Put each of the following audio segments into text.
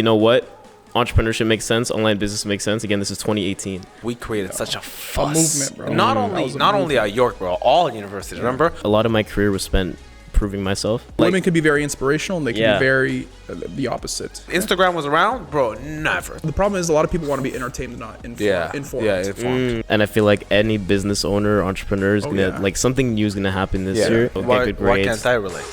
know what? Entrepreneurship makes sense. Online business makes sense. Again, this is 2018. We created such a fuss. movement, bro. Not only at York, bro. All universities. Remember? A lot of my career was spent proving myself. Women can be very inspirational, and they can be very the opposite. Instagram was around, bro. Never. The problem is a lot of people want to be entertained, not informed. Informed. And I feel like any business owner, entrepreneur is gonna like something new is gonna happen this year. Get good grades. Why can't I relate?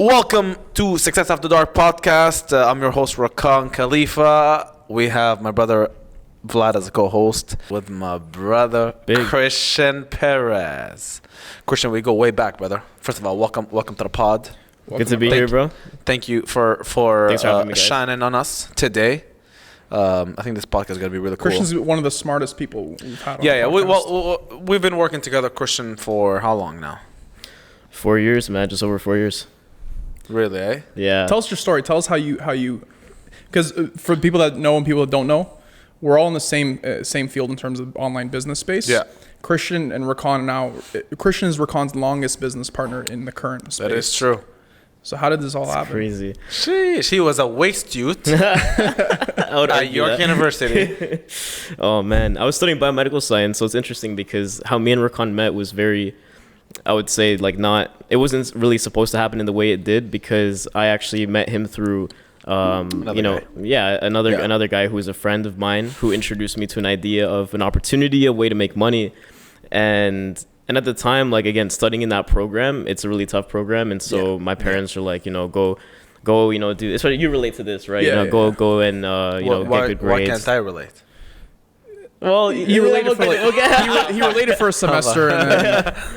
Welcome to Success After Dark podcast. I'm your host, Rakan Khalifa. We have my brother Vlad as a co-host with my brother Christian Perez. Christian, we go way back, brother. First of all, welcome to the pod. Good to be here, bro. Thank you for shining on us today. I think this podcast is going to be really cool. Christian's one of the smartest people we've had on the podcast. We've been working together, Christian, for how long now? 4 years, man. Just over 4 years. Really, eh? Yeah. Tell us your story. Tell us how you, because for people that know and people that don't know, we're all in the same field in terms of online business space. Yeah. Christian and Rakan now. Christian is Rakan's longest business partner in the current space. That is true. So how did this all happen? Crazy. She was a waste youth at York University. Oh man, I was studying biomedical science, so it's interesting because how me and Rakan met was very, I would say, like it wasn't really supposed to happen in the way it did, because I actually met him through another guy who was a friend of mine who introduced me to an idea of an opportunity, a way to make money. And at the time, like, again, studying in that program, it's a really tough program, and so my parents are like, go, do this. You relate to this, right? Go and get good grades. Why can't I relate? Well, he related for he related for a semester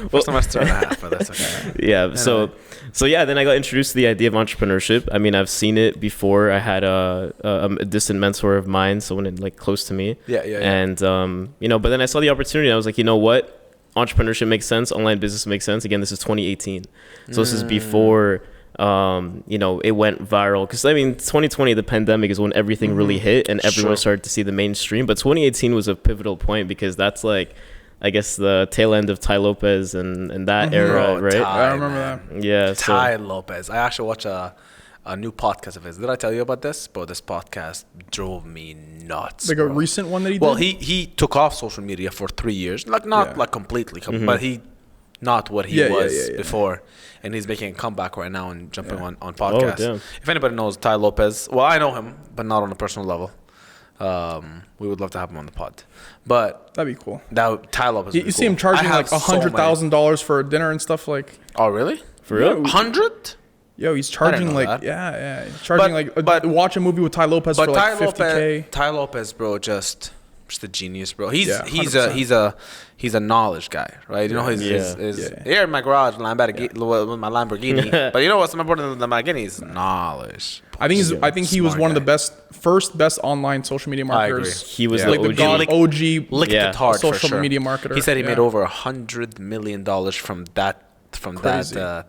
for a semester and a half, but that's okay. Yeah. So then I got introduced to the idea of entrepreneurship. I mean, I've seen it before. I had a distant mentor of mine, someone like close to me. Yeah. And but then I saw the opportunity. And I was like, you know what? Entrepreneurship makes sense. Online business makes sense. Again, this is 2018. So this is before it went viral, because I mean 2020, the pandemic, is when everything really hit and everyone started to see the mainstream. But 2018 was a pivotal point, because that's like, I guess, the tail end of Ty Lopez and that era, right? I remember that. Yeah, Ty Lopez. I actually watched a new podcast of his. Did I tell you about this? Bro, this podcast drove me nuts. Like a recent one that he did? Well, he took off social media for 3 years. Like, not like completely, but he not what he was before. And he's making a comeback right now and jumping on podcasts. Oh, damn. If anybody knows Ty Lopez, well, I know him, but not on a personal level. We would love to have him on the pod. But that'd be cool. Ty Lopez. You see him charging like $100,000 for a dinner and stuff like. Oh, really? For real? 100? Yo, he's charging like he's charging watch a movie with Ty Lopez for like $50K. Ty Lopez, bro, just a genius, bro. He's a knowledge guy, right? You know, his here in my garage, with my Lamborghini. But you know what's more important than the Lamborghini is knowledge. I think he was one of the best online social media marketers. I agree. He was like the OG licked it hard social media marketer. He said he made over $100 million from that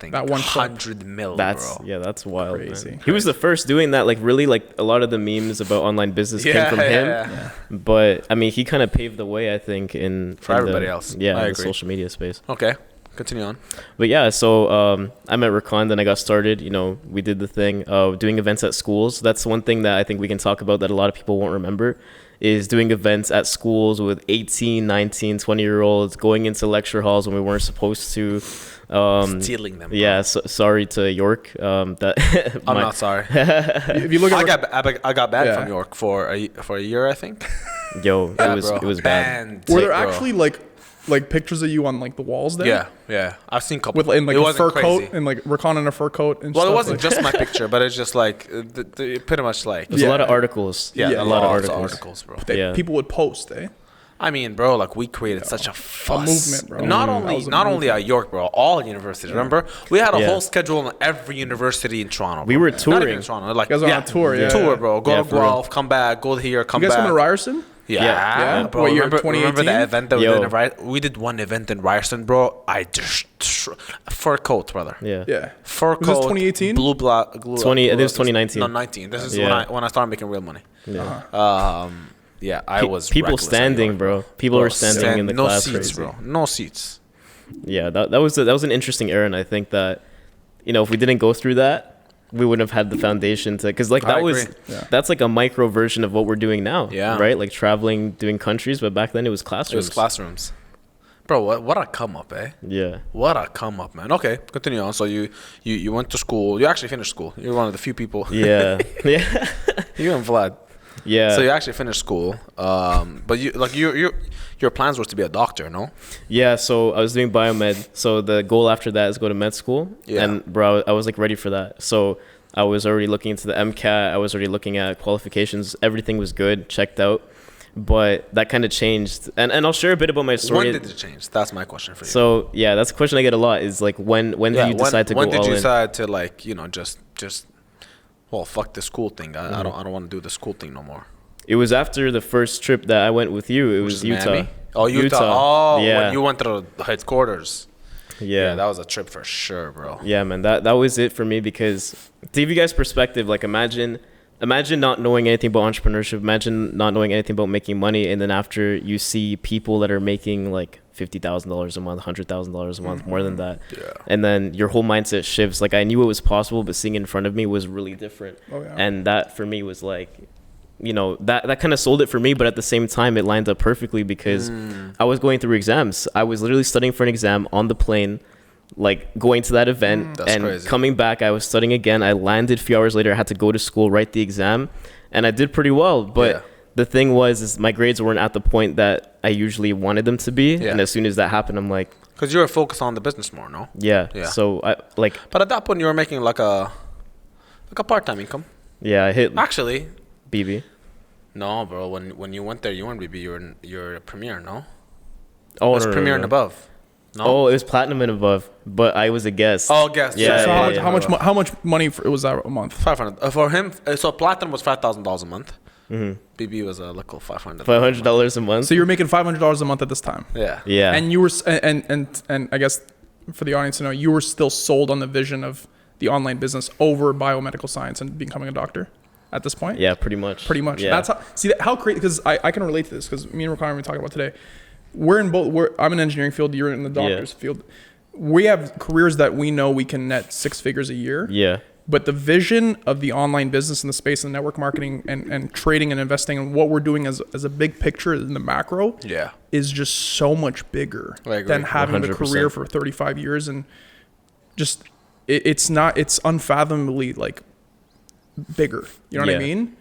thing. That one $100 million, bro. Yeah, that's wild. Crazy. Man. He was the first doing that. Like, really, like, a lot of the memes about online business came from him. Yeah. But I mean, he kind of paved the way, I think, for everybody else. Yeah, in the social media space. Okay, continue on. But yeah, so I met Rakan, then I got started. We did the thing of doing events at schools. That's one thing that I think we can talk about that a lot of people won't remember, is doing events at schools with 18, 19, 20-year-olds, going into lecture halls when we weren't supposed to. Stealing them. Yeah, sorry to York. I'm not sorry. If you look at I got banned from York for a year, I think. Yo, it was bad. Were there actually like pictures of you on like the walls there? Yeah. I've seen a couple. In like a fur coat and like Rakan in a fur coat and stuff. Well, it wasn't just my picture, but it's just like pretty much like. There's a lot of articles. Yeah, a lot of articles, bro. People would post, eh? I mean, bro, like we created such a fuss. movement, bro. Not That was only at York, bro. All universities. Remember, we had a Yeah. whole schedule in every university in Toronto. We bro. were Not touring. even in Toronto. Like, You guys were on a tour, yeah. Tour, bro. Go Yeah, to for real. Guelph, come back. Go here, come You guys back. come to Ryerson? Yeah, Yeah? bro. What year, Remember 2018? that event that we Yo. did in Ryerson? We did one event in Ryerson, bro. I just fur coat, brother. Yeah. Yeah. Fur Was this coat. 2018? Blue black. Glue, 20 it was 2019. No, 19. This is Yeah. when I started making real money. Yeah. Yeah, I was People reckless at standing, York, bro. People were standing in the no class. seats, Crazy. bro. No seats. Yeah, that was an interesting era, and I think that, if we didn't go through that, we wouldn't have had the foundation to, because like I that was agree. Yeah. that's like a micro version of what we're doing now. Yeah. Right, like traveling, doing countries, but back then it was It classrooms. was classrooms. Bro, what a come up, eh? Yeah. What a come up, man. Okay, continue on. So you went to school. You actually finished school. You're one of the few people. Yeah. Yeah. You and Vlad. Yeah. So you actually finished school. But your plans were to be a doctor, no? Yeah, so I was doing biomed. So the goal after that is go to med school. Yeah. And bro, I was like ready for that. So I was already looking into the MCAT. I was already looking at qualifications. Everything was good, checked out. But that kind of changed. And I'll share a bit about my story. When did it change? That's my question for you. So yeah, that's a question I get a lot. Is like when do you decide to go all in? When did you decide to like just well, fuck the school thing. I don't want to do the school thing no more. It was after the first trip that I went with you. It was is Utah. Miami? Oh, Utah. Oh, yeah. when you went to the headquarters. Yeah. That was a trip for sure, bro. Yeah, man. That was it for me, because to give you guys perspective, like imagine not knowing anything about entrepreneurship, imagine not knowing anything about making money, and then after you see people that are making like $50,000 a month, $100,000 a month, more than that. Yeah. And then your whole mindset shifts. Like I knew it was possible, but seeing it in front of me was really different. Oh, yeah. And that for me was like, that kind of sold it for me, but at the same time it lined up perfectly because I was going through exams. I was literally studying for an exam on the plane, like going to that event That's and crazy. coming back. I was studying again. I landed a few hours later. I had to go to school, write the exam, and I did pretty well. But Yeah. the thing is my grades weren't at the point that I usually wanted them to be. Yeah. And as soon as that happened, I'm like, Because you were focused on the business more, no? yeah. Yeah. So I like, But at that point, you were making like a part-time income. yeah, I hit Actually, BB. no, bro. When you went there, you weren't BB. You're a Premier, no? Oh, It was no, no, Premier no, and no. above. No. Oh, it was platinum and above, but I was a guest. Oh, guess. Yeah, So yeah, how much money was that a month? 500 for him. So platinum was $5,000 a month. BB was a little 500. $500 a month. So you were making $500 a month at this time. Yeah. Yeah. And you were and I guess for the audience to know, you were still sold on the vision of the online business over biomedical science and becoming a doctor at this point. Yeah, pretty much. Pretty much. Yeah. That's how crazy, because I can relate to this, because me and Rakan are talking about today. I'm in engineering field, you're in the doctor's field. We have careers that we know we can net 6 figures a year. Yeah. But the vision of the online business in the space and network marketing and trading and investing and what we're doing as a big picture in the macro Yeah. is just so much bigger I agree. than having the 100%. career for 35 years. And just, it's unfathomably like bigger. You know what I Yeah. mean?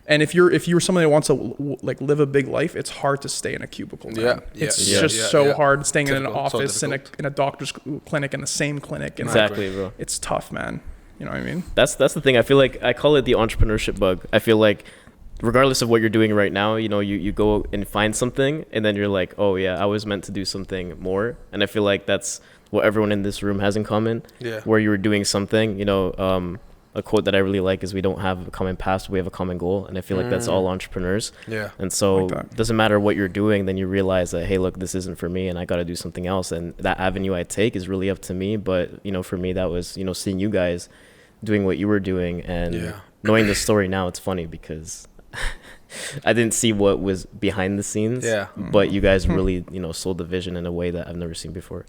And if you're someone that wants to like live a big life, it's hard to stay in a cubicle. Man. Yeah, It's yeah, just yeah, so yeah. hard staying in an Difficult, so office, in difficult. a doctor's clinic, in the same clinic. And Exactly, bro. it's tough, man. You know what I mean? That's the thing. I feel like I call it the entrepreneurship bug. I feel like regardless of what you're doing right now, you go and find something and then you're like, oh yeah, I was meant to do something more. And I feel like that's what everyone in this room has in common. Yeah. Where you were doing something, a quote that I really like is we don't have a common past, we have a common goal. And I feel like that's all entrepreneurs. Yeah. And so Like that. it doesn't matter what you're doing, then you realize that, hey, look, this isn't for me and I got to do something else. And that avenue I take is really up to me. But, for me, that was, seeing you guys doing what you were doing and Yeah. knowing the story now, it's funny because I didn't see what was behind the scenes. Yeah. But you guys really, sold the vision in a way that I've never seen before.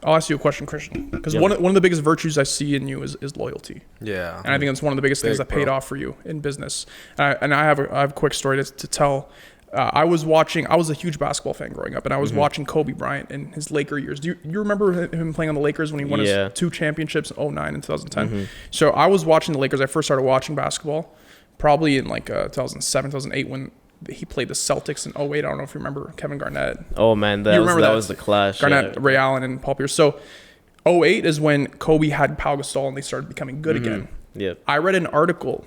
I'll ask you a question, Christian, because Yeah. one of the biggest virtues I see in you is loyalty. Yeah. And I think that's one of the biggest things Big, that paid bro. off for you in business. And I have a quick story to tell. I was a huge basketball fan growing up, and I was watching Kobe Bryant in his Laker years. Do you remember him playing on the Lakers when he won Yeah. his 2 championships in 2009 and 2010? So I was watching the Lakers. I first started watching basketball probably in like 2007, 2008 when he played the Celtics in 2008. I don't know if you remember Kevin Garnett. Oh, man, that was the clash. Garnett, yeah. Ray Allen, and Paul Pierce. So 2008 is when Kobe had Pau Gasol and they started becoming good again. Yeah. I read an article,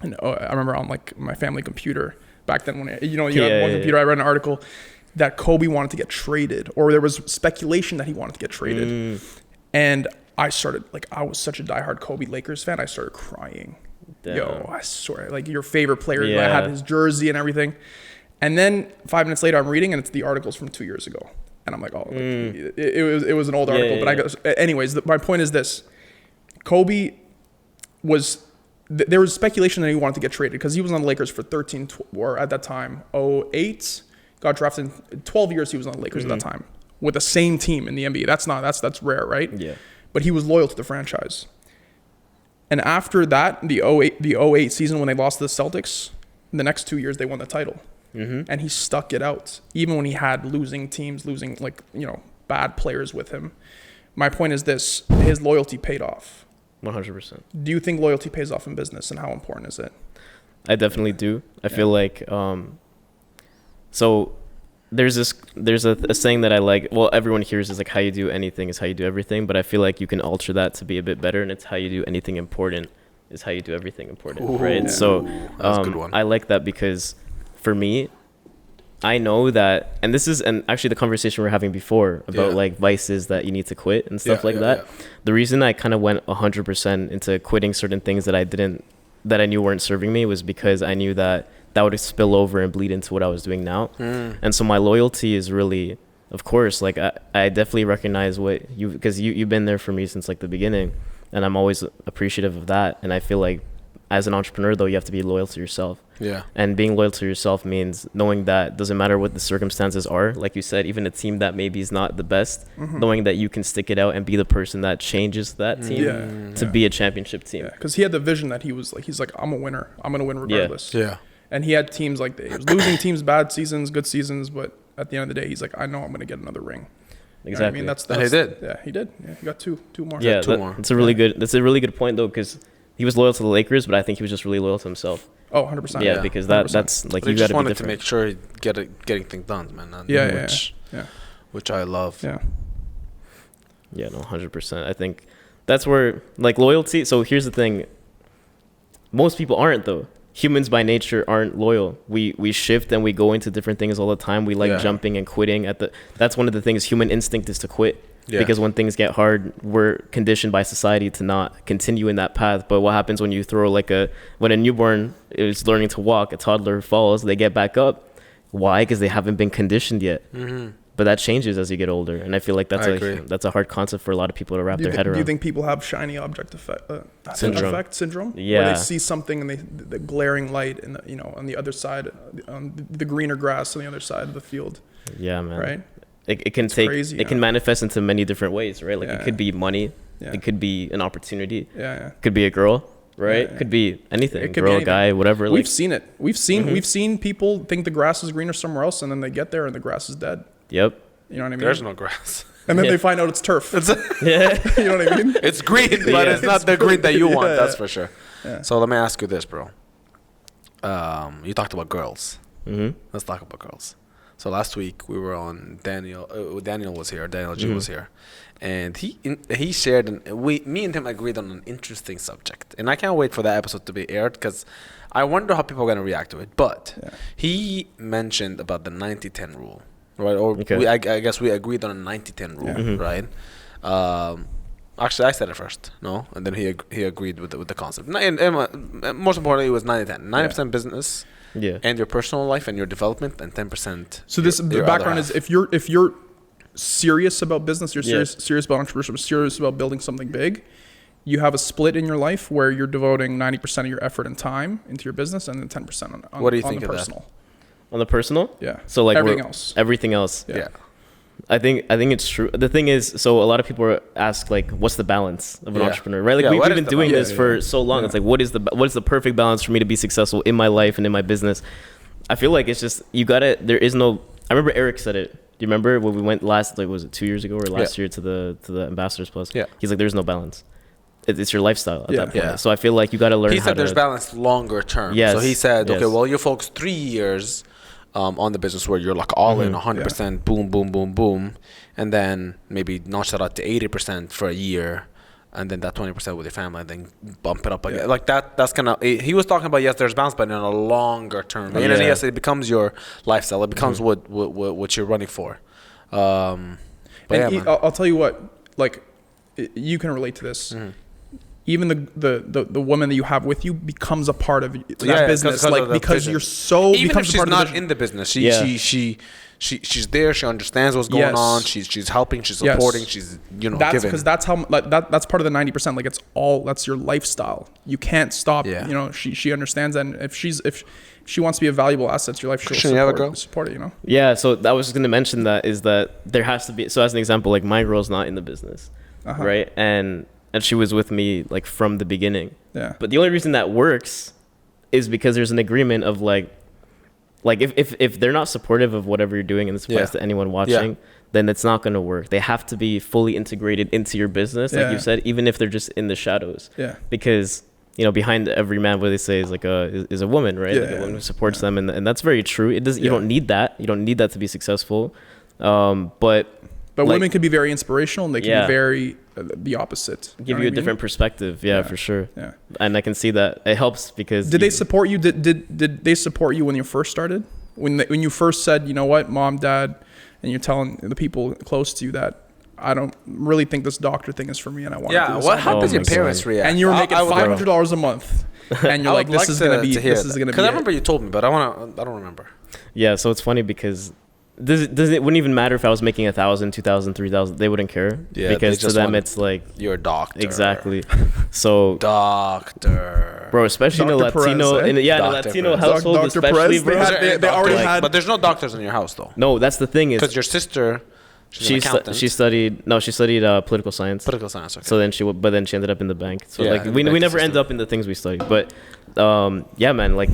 and I remember on like my family computer back then when you had one computer. I read an article that Kobe wanted to get traded, or there was speculation that he wanted to get traded. And I was such a diehard Kobe Lakers fan. I started crying. Damn. Yo, I swear, like your favorite player. Yeah. I had his jersey and everything. And then 5 minutes later, I'm reading, and it's the articles from 2 years ago. And I'm like, oh, it was an old article. Yeah, but I guess, anyways, my point is this. Kobe was, there was speculation that he wanted to get traded because he was on the Lakers for 13, or at that time, 08, got drafted in 12 years he was on the Lakers at that time with the same team in the NBA. That's rare, right? Yeah. But he was loyal to the franchise. And after that, the 08 season when they lost to the Celtics, the next 2 years they won the title. And he stuck it out, even when he had losing teams, bad players with him. My point is this, his loyalty paid off. 100%. Do you think loyalty pays off in business, and how important is it? I definitely do. I feel like, so there's a saying that I like, well, everyone hears is like, how you do anything is how you do everything, but I feel like you can alter that to be a bit better, and it's how you do anything important is how you do everything important. Ooh, right? Yeah. So that's a good one. I like that because for me, I know that, and actually the conversation we were having before about like vices that you need to quit and stuff that. Yeah. The reason I kind of went 100% into quitting certain things that I knew weren't serving me was because I knew that would spill over and bleed into what I was doing now. And so my loyalty is really, of course, like I definitely recognize because you've been there for me since like the beginning, and I'm always appreciative of that. And I feel like as an entrepreneur, though, you have to be loyal to yourself. Yeah. And being loyal to yourself means knowing that doesn't matter what the circumstances are. Like you said, even a team that maybe is not the best, knowing that you can stick it out and be the person that changes that team to be a championship team. Yeah. Because he had the vision that he's like, I'm a winner. I'm going to win regardless. Yeah. And he had teams like, he was losing teams, bad seasons, good seasons. But at the end of the day, he's like, I know I'm going to get another ring. Exactly. You know what I mean? That's and he did. Yeah, he did. Yeah, he got two more. Yeah, two more. That's a really good point, though, because he was loyal to the Lakers, but I think he was just really loyal to himself. Oh, 100%. Yeah, because that's like, you got to be different. He just wanted to make sure he getting things done, man. Which I love. Yeah. Yeah, no, 100%. I think that's where, like, loyalty. So here's the thing. Most people aren't, though. Humans by nature aren't loyal. We shift and we go into different things all the time. We like jumping and quitting that's one of the things. Human instinct is to quit. Yeah. Because when things get hard, we're conditioned by society to not continue in that path. But what happens when you throw when a newborn is learning to walk, a toddler falls, they get back up. Why? Because they haven't been conditioned yet. But that changes as you get older, and I feel like that's a hard concept for a lot of people to wrap their head around. Do you think people have shiny object syndrome? Yeah. Where they see something and the glaring light and on the other side, on the greener grass on the other side of the field. Yeah, man. Right. It can it can manifest into many different ways, right? Like it could be money, it could be an opportunity, it could be a girl, right? It could be anything, it could girl, be anything. Guy, whatever. We've seen it. We've seen people think the grass is greener somewhere else, and then they get there and the grass is dead. Yep. You know what I mean? There's no grass. And then they find out it's turf. You know what I mean? It's green, but it's not the green that you want. That's for sure. Yeah. So let me ask you this, bro. You talked about girls. Let's talk about girls. So last week we were on Daniel was here. Daniel G was here, and he shared me and him agreed on an interesting subject, and I can't wait for that episode to be aired because I wonder how people are gonna react to it. But he mentioned about the 90-10 rule, right? Or I guess we agreed on a 90-10 rule, right? Actually, I said it first, no, and then he agreed with the concept. And most importantly, it was 90-10. 90% business. Yeah, and your personal life and your development, and 10%. So the background is if you're serious about business, you're serious about entrepreneurship, serious about building something big, you have a split in your life where you're devoting 90% of your effort and time into your business, and then 10% on what do you think the of personal. That? On the personal? Yeah. So like everything else. Yeah. I think it's true. The thing is, so a lot of people ask like, what's the balance of an entrepreneur, right? Like we've been doing this for so long. It's like, what is the perfect balance for me to be successful in my life and in my business? I feel like it's just, there is no, I remember Eric said it. Do you remember when we went last, like, was it 2 years ago or last year to the Ambassadors Plus? Yeah. He's like, there's no balance. It's your lifestyle at that point. Yeah. So I feel like you got to learn how to. He said there's balance longer term. Yes. So he said, okay, well, you folks 3 years on the business where you're like all in 100%, boom, boom, boom, boom, and then maybe notch that out to 80% for a year, and then that 20% with your family, and then bump it up again. Like that's gonna. He was talking about, yes, there's balance, but in a longer term. And then, yes, it becomes your lifestyle. It becomes what you're running for. But I'll tell you what. Like, you can relate to this. Even the woman that you have with you becomes a part of that business, because you're so. Even becomes if she's a part not of in the business, she's there. She understands what's going on. She's helping. She's supporting. She's giving. Because that's how that's part of the 90%. Like, that's your lifestyle. You can't stop. She understands that. And if she wants to be a valuable asset to your life, she'll support it. Yeah. So I was just going to mention that there has to be. So as an example, like, my girl's not in the business, right? And she was with me like from the beginning. Yeah. But the only reason that works is because there's an agreement of like if they're not supportive of whatever you're doing, and this applies to anyone watching, then it's not going to work. They have to be fully integrated into your business, like you said, even if they're just in the shadows. Yeah. Because behind every man, what they say is is a woman, right? Yeah, like a woman who supports them, and that's very true. It doesn't. You don't need that. You don't need that to be successful. But women can be very inspirational, and they can be very the opposite. Give you a different perspective, for sure. Yeah, and I can see that it helps because. Did they support you? Did they support you when you first started? When you first said, you know what, mom, dad, and you're telling the people close to you that I don't really think this doctor thing is for me, and I want to do this. How did your parents react? And you were making $500 a month, and you're like, this is gonna be. Because I remember you told me, but I don't remember. Yeah, so it's funny because. It wouldn't even matter if I was making 1,000, 2,000, 3,000. They wouldn't care. Yeah, because to them it's like you're a doctor. Exactly. So doctor, bro, especially in a Latino, Perez, in a Latino household, Dr. especially. Perez, they already had. But there's no doctors in your house though. No, that's the thing is because your sister. She studied political science. Political science. Okay. So then she ended up in the bank. So we never end up in the things we studied. But man, like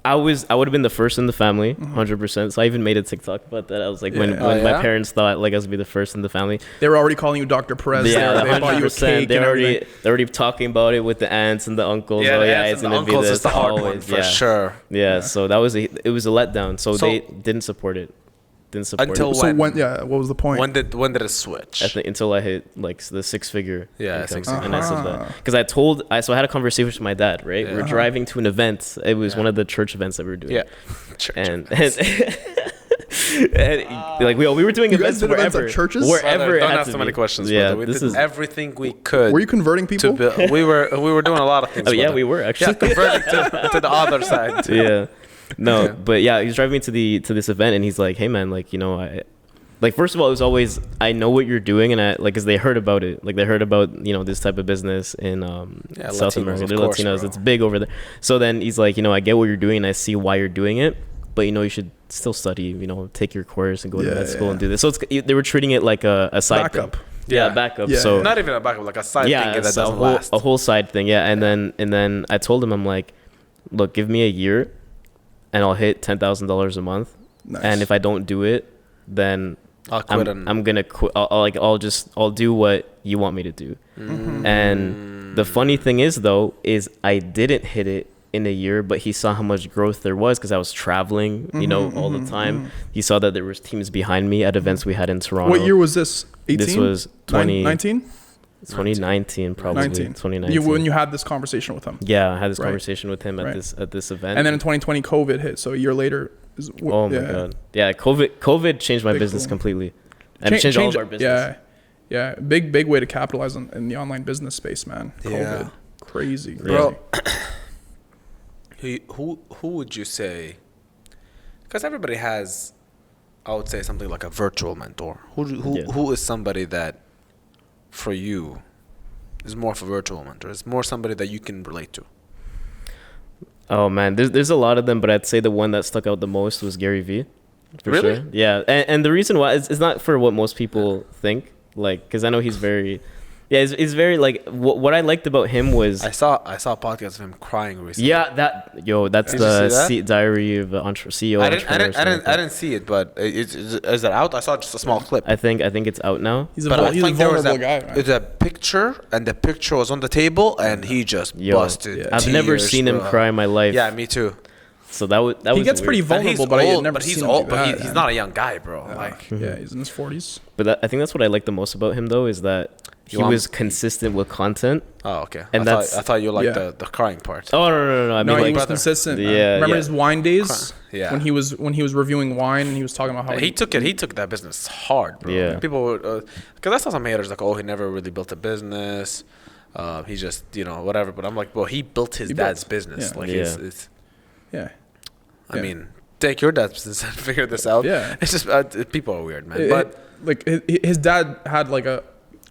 I would have been the first in the family, 100%. So I even made a TikTok about that. I was like, when my parents thought like I was gonna be the first in the family, they were already calling you Dr. Perez. Yeah, 100%. They're already talking about it with the aunts and the uncles. Yeah, it's gonna be this the hard one for sure. Yeah, so it was a letdown. So they didn't support it. Until so when what was the point? When did it switch? Until I hit like the six-figure income. And I said that because I had a conversation with my dad, right? We're driving to an event. It was one of the church events that we were doing. And like we were doing events wherever. Churches? Wherever. Don't ask so many questions. Yeah, we did everything we could. Were you converting people? We were doing a lot of things. Oh yeah, we were actually converting to the other side. Yeah. No, but yeah, he's driving me to this event, and he's like, "Hey, man, like, first of all, it was always I know what you're doing, and because they heard about it, like they heard about this type of business in South America. They're Latinos, it's big over there. So then he's like, I get what you're doing, and I see why you're doing it, but you should still study, take your course and go to med school and do this. So they were treating it like a side backup. Thing. Yeah, backup. Yeah, so not even a backup, like a side thing that doesn't last. A whole side thing. Yeah, and then I told him, I'm like, look, give me a year. And I'll hit $10,000 a month. Nice. And if I don't do it, then I'll quit. I'm gonna quit. I'll do what you want me to do. Mm-hmm. And the funny thing is I didn't hit it in a year, but he saw how much growth there was because I was traveling, all the time. Mm-hmm. He saw that there was teams behind me at events we had in Toronto. What year was this? 18? This was 2019. 2019, probably. 2019. When you had this conversation with him. Yeah, I had this conversation with him at this event. And then in 2020, COVID hit. So a year later. My God. Yeah, COVID changed my business completely. And it changed all of our business. Yeah. Big way to capitalize in the online business space, man. COVID. Crazy. Bro, who would you say? Because everybody has, I would say, something like a virtual mentor. Who is somebody that, for you, is more of a virtual mentor? It's more somebody that you can relate to. Oh man, there's a lot of them, but I'd say the one that stuck out the most was Gary Vee. Really? Sure. Yeah, and the reason why it's not for what most people think, like, because I know he's very. Yeah, it's very like what I liked about him was I saw a podcast of him crying recently. Yeah, that's the Diary of CEO. I didn't see it, but is it out? I saw just a small clip. I think it's out now. He's a vulnerable guy. Right? It's a picture, and the picture was on the table, and he just busted. Yeah. I've never seen him cry in my life. Yeah, me too. So that was he gets weird. pretty vulnerable, but I never he's seen old, him but he's not a young guy, bro. Like yeah, he's in his 40s. But I think that's what I like the most about him, though, is that he was consistent with content. Oh, okay. And I thought you liked Yeah. the crying part. Oh no! I mean, No, he like, was consistent. Yeah, Remember yeah. his wine days? Yeah. When he was reviewing wine and he was talking about how He took that business hard, bro. Yeah. Like, people would, because I saw some haters like, oh, he never really built a business. He just, whatever. But I'm like, well, he built his dad's business. Yeah. Like, Yeah. it's yeah. I mean, take your dad's business and figure this out. Yeah. It's just, people are weird, man. But like his dad had like a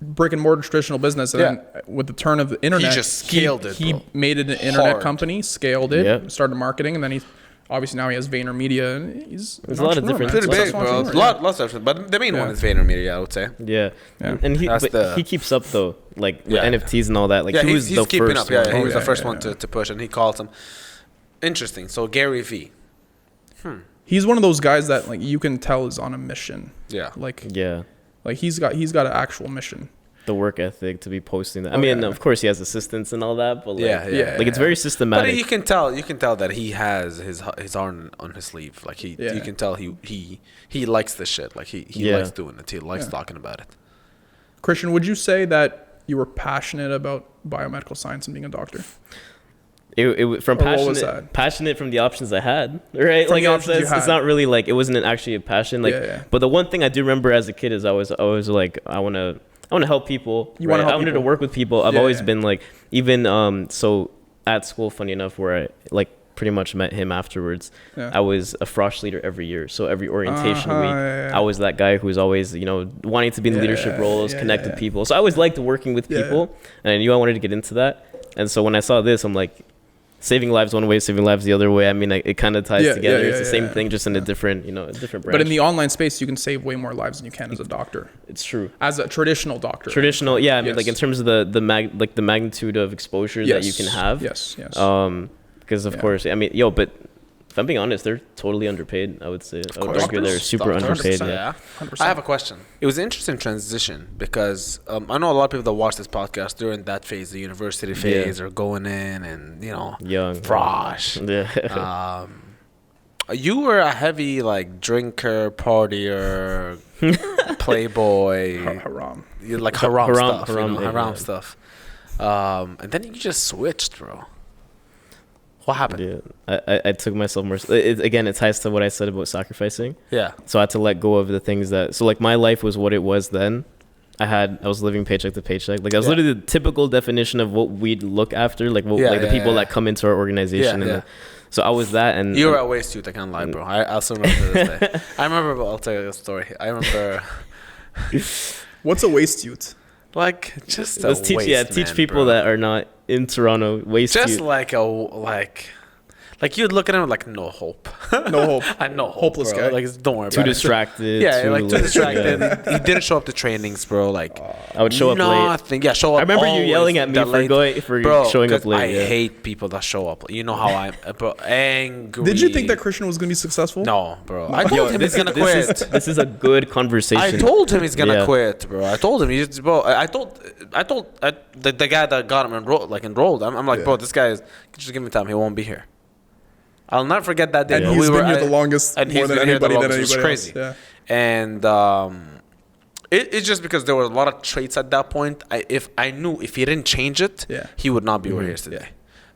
brick and mortar traditional business, and then with the turn of the internet, just scaled it, He bro. made it an internet Hard. company, scaled it, Yeah. started marketing, and then he obviously now he has VaynerMedia, and he's There's an a lot of entrepreneur, different- man. pretty He's a big, bro. entrepreneur, yeah. Lots of stuff. But the main Yeah. one is VaynerMedia, I would say. Yeah. Yeah. And he That's but the- he keeps up though, like with Yeah. NFTs and all that. Like Yeah, he was he's the keeping first up. Yeah, one. he was the first yeah, one yeah. to push, and he calls him. Interesting. So Gary V. He's one of those guys that like you can tell is on a mission. Yeah. Like Yeah. he's got an actual mission. The work ethic to be posting that. I Oh, mean, yeah. of course he has assistants and all that, but like, Yeah. like it's very But systematic. you can tell that he has his heart on his sleeve. Like you can tell he likes this shit. Like he Yeah. likes doing it. He likes talking about it. Christian, would you say that you were passionate about biomedical science and being a doctor? It from Or what was passionate, that? passionate from the options I had, right? From Like the options you it's had. not really like it wasn't actually a passion. Like, Yeah. but the one thing I do remember as a kid is I was always like I want to help people. You wanna right? help I wanted to people. work with people. I've Yeah, always yeah. been like even so at school. Funny enough, where I like pretty much met him afterwards. Yeah. I was a frosh leader every year. So every orientation week, yeah. I was that guy who was always wanting to be in leadership roles, connect with people. So I always liked working with people, and I knew I wanted to get into that. And so when I saw this, I'm like, saving lives one way, saving lives the other way. I mean, it kind of ties together. It's the same thing, just in a different, a different branch. But in the online space, you can save way more lives than you can as a doctor. It's true. As a traditional doctor. Traditional, yeah. I mean, Yes. like in terms of the magnitude of exposure that you can have. Yes. Because of course, I mean, but if I'm being honest, they're totally underpaid. I would say. I would course. argue they're super Doctors, underpaid. 100%. Yeah. 100%. I have a question. It was an interesting transition because I know a lot of people that watch this podcast during that phase, the university phase, are going in and Young. frosh. Yeah. You were a heavy drinker, partier, playboy, Haram. you like haram stuff, haram yeah. stuff. And then you just switched, bro. What happened? Yeah. I took myself more. Again, it ties to what I said about sacrificing. Yeah. So I had to let go of the things that. So like my life was what it was then. I was living paycheck to paycheck. Like I was literally the typical definition of what we'd look after. Like the people that come into our organization. Yeah. So I was that, and You were at Waste Youth. I can't lie, bro. I still remember this day. I remember. I'll tell you a story. I remember. What's a waste youth? Just let's teach people that are not in Toronto. Just like you'd look at him like no hope. No hope. I know hope, Hopeless bro. guy. Like don't worry too about distracted. it. Yeah, too yeah. distracted. He didn't show up to trainings, bro. Like I would show up late. nothing. Yeah, show up. I remember you always yelling at me for showing up 'cause late. I yeah. hate people that show up. You know how I'm, bro. Angry. Did you think that Christian was going to be successful? No, bro. I told him he's gonna this quit. This is a good conversation. I told him he's gonna Yeah. quit, bro. I told him I told the guy that got him enrolled. I'm like, bro, this guy is. Just give me time. He won't be here. I'll never forget that day. And he's been here the longest, and more he's than been here the anybody. longest. It was crazy. Else. Yeah. And it's just because there were a lot of traits at that point. If I knew if he didn't change it, he would not be where he is today.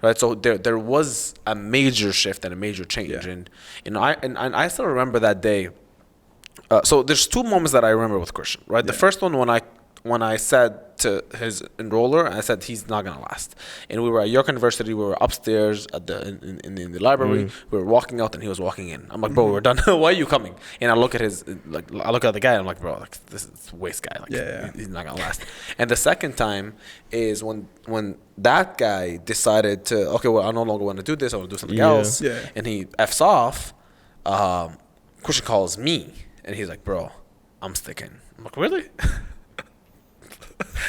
Right, so there was a major shift and a major change, and I still remember that day. So there's two moments that I remember with Christian. Right, the first one when I said to his enroller, I said he's not gonna last. And we were at York University. We were upstairs at in the library. We were walking out, and he was walking in. I'm like, bro, we're done. Why are you coming? And I look at I look at the guy. And I'm like, bro, this is a waste guy. He's not gonna last. And the second time is when that guy decided to I no longer want to do this. I want to do something else. Yeah. And he f's off. Christian calls me, and he's like, bro, I'm sticking. I'm like, really?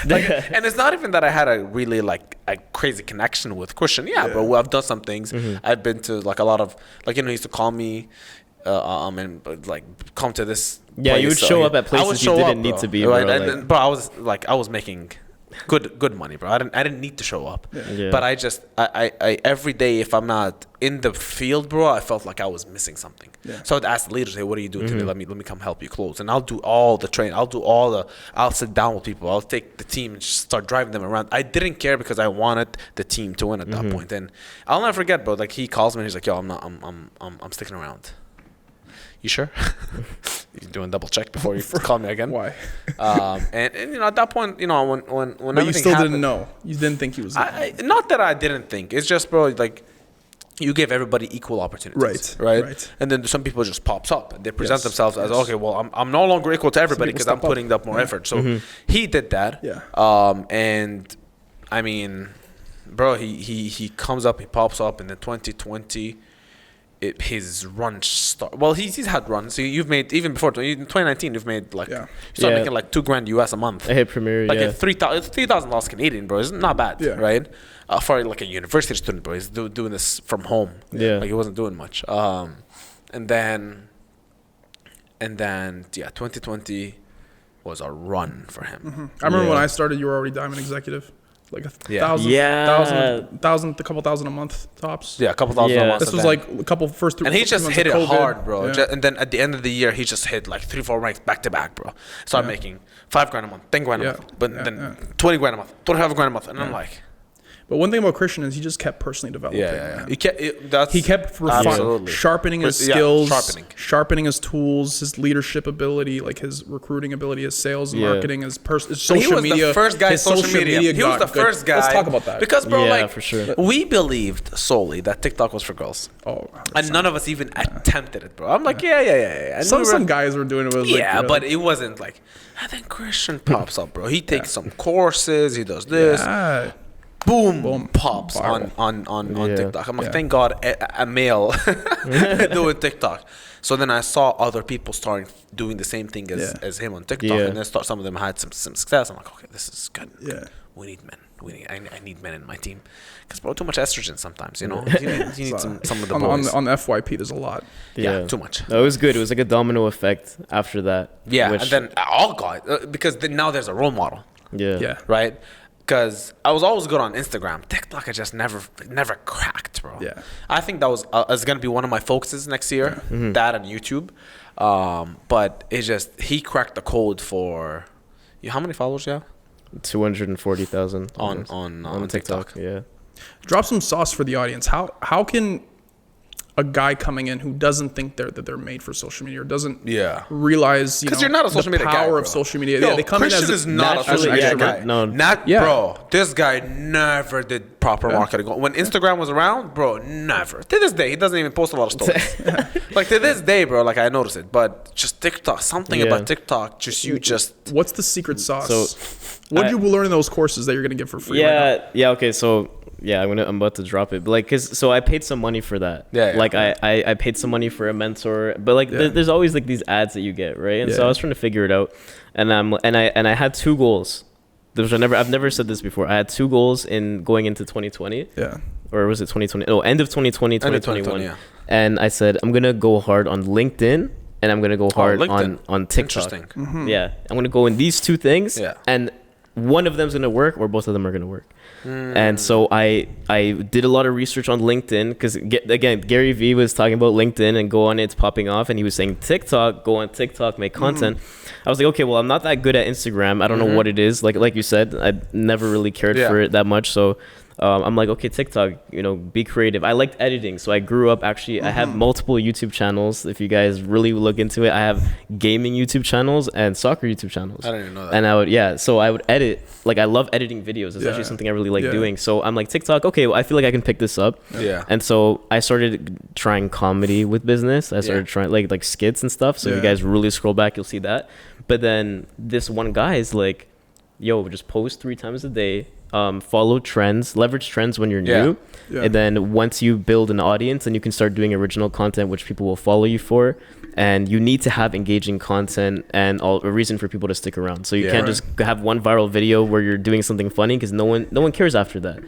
And it's not even that I had a really a crazy connection with Christian. Yeah, bro, I've done some things. I've been to a lot of he used to call me and come to this Yeah, place. you would show up at places you didn't need to be, right? bro. And, bro, I was making good money, bro. I didn't need to show up. Yeah. But I every day, if I'm not in the field, bro, I felt like I was missing something. Yeah. So I'd ask the leaders, hey, what are you doing today? Let me come help you close. And I'll do all the training. I'll sit down with people. I'll take the team and just start driving them around. I didn't care because I wanted the team to win at that point. And I'll never forget, bro. Like, he calls me and he's like, yo, I'm sticking around. You sure? You're doing double check before you call me again. Why? And at that point, when But you still didn't know. You didn't think he was. Not that I didn't think. It's just, bro, like, you give everybody equal opportunities, right? And then some people just pops up and they present themselves as, okay, well, I'm no longer equal to everybody because I'm putting up more effort. So he did that. Yeah. And I mean, bro, he comes up, he pops up, and then 2020. His run start. Well, he's had runs. So you've made, even before in 2019, you've made like you start making like $2,000 US a month. I hit Premier, like $3,000 Canadian, bro. It's not bad, right? For like a university student, bro, he's doing this from home. Yeah, like he wasn't doing much. And then 2020 was a run for him. I remember when I started, you were already Diamond Executive. Like a couple thousand a month tops. Yeah, a couple thousand a month. This was like a couple first three. And he just hit it hard, bro. Yeah. And then at the end of the year, he just hit like 3-4 ranks back to back, bro. So I'm making $5,000 a month, $10,000 a month, but then $20,000 a month, $25,000 a month, and I'm like. But one thing about Christian is he just kept personally developing. He kept sharpening his skills, sharpening his tools, his leadership ability, like his recruiting ability, his sales and marketing, his social media. He was the first guy social media. He was the first guy. Let's talk about that. Because, bro, for sure. we believed solely that TikTok was for girls. Oh, 100%. And none of us even attempted it, bro. I'm like, yeah. Some guys were doing it. But it wasn't like, and then Christian pops up, bro. He takes some courses. He does this. Yeah. Boom, pops on TikTok. I'm like, thank God a male doing TikTok. So then I saw other people starting doing the same thing as him on TikTok, and then some of them had some success. I'm like, okay, this is good. Yeah, we need men. I need men in my team because, bro, too much estrogen sometimes. You need some of the boys. On the FYP, there's a lot. Yeah, too much. It was good. It was like a domino effect after that. Yeah, and then all guys, because now there's a role model. Yeah. Right. Because I was always good on Instagram. TikTok, I just never cracked, bro. Yeah. I think that was going to be one of my focuses next year, that and YouTube. But it's just, he cracked the code for, how many followers you have? 240,000 on TikTok. Yeah. Drop some sauce for the audience. How can a guy coming in who doesn't think that they're made for social media or doesn't realize because you're not a social media guy, power of social media. Yo, they come Christian in as is not a social media guy. No, bro. This guy never did proper marketing. When Instagram was around, bro, never. To this day, he doesn't even post a lot of stories. Like to this day, bro, like I noticed it. But just TikTok, something about TikTok, What's the secret sauce? So, what did you learn in those courses that you're gonna give for free? Okay, so. Yeah, I'm about to drop it, but like, so I paid some money for that. I paid some money for a mentor, but like, there's always like these ads that you get, right? And so I was trying to figure it out, and I had two goals. I've never said this before. I had two goals in going into 2020. Yeah. Or was it 2020? No, end of 2020, 2021. Yeah. And I said I'm gonna go hard on LinkedIn, and I'm gonna go hard on TikTok. Interesting. Mm-hmm. Yeah, I'm gonna go in these two things. Yeah. And one of them's gonna work, or both of them are gonna work. And so I did a lot of research on LinkedIn because, again, Gary Vee was talking about LinkedIn and go on it's popping off, and he was saying TikTok, go on TikTok, make content. I was like, okay, well, I'm not that good at Instagram. I don't know what it is. Like you said, I never really cared for it that much. So I'm like, okay, TikTok, be creative. I liked editing, so I grew up actually. I have multiple YouTube channels. If you guys really look into it, I have gaming YouTube channels and soccer YouTube channels. I didn't even know that. And so I would edit. Like, I love editing videos. It's actually something I really like doing. So I'm like, TikTok, okay, well, I feel like I can pick this up. Yeah. And so I started trying comedy with business. I started trying like skits and stuff. So if you guys really scroll back, you'll see that. But then this one guy is like, yo, just post 3 times a day. Follow trends, leverage trends when you're new. And then once you build an audience, then you can start doing original content, which people will follow you for. And you need to have engaging content and a reason for people to stick around. So you can't just have one viral video where you're doing something funny, because no one cares after that.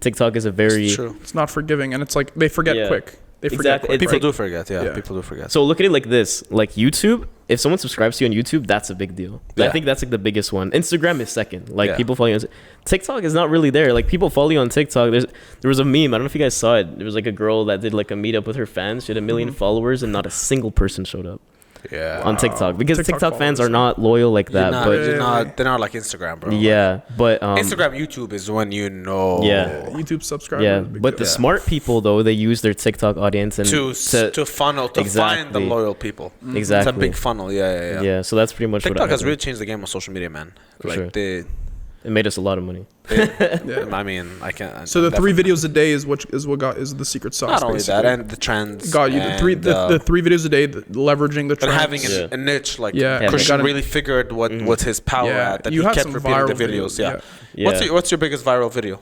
TikTok is it's not forgiving, and it's like they forget quick. They forget Exactly. quick, It's People right? do forget. Yeah, Yeah. people do forget. So look at it like this: like YouTube. If someone subscribes to you on YouTube, that's a big deal. I Yeah. think that's like the biggest one. Instagram is second. Like Yeah. people follow you on TikTok is not really there. Like people follow you on TikTok. There was a meme. I don't know if you guys saw it. There was like a girl that did like a meetup with her fans. She had 1 million followers, and not a single person showed up Yeah. on TikTok because TikTok TikTok fans followers, are not loyal like that. They're not like Instagram, bro. but Instagram, YouTube is when you know. Yeah. YouTube subscribers. yeah. is a big But the deal. smart people though, they use their TikTok audience and To funnel to find the Exactly. loyal people. Exactly. It's a big funnel. Yeah. Yeah. So that's pretty much TikTok what I has really changed the game of social media, man. For like sure. It made us a lot of money. I mean, I can't. So the 3 definitely- videos a day is what got is the secret sauce. Not only that, basically. and the trends. got you and, the 3 videos a day, leveraging the and trends. having Yeah. a niche like Yeah. Yeah, Christian they got really figured what's his power Yeah. at that You he have kept some repeating the viral videos. videos, Yeah. Yeah. What's your biggest viral video?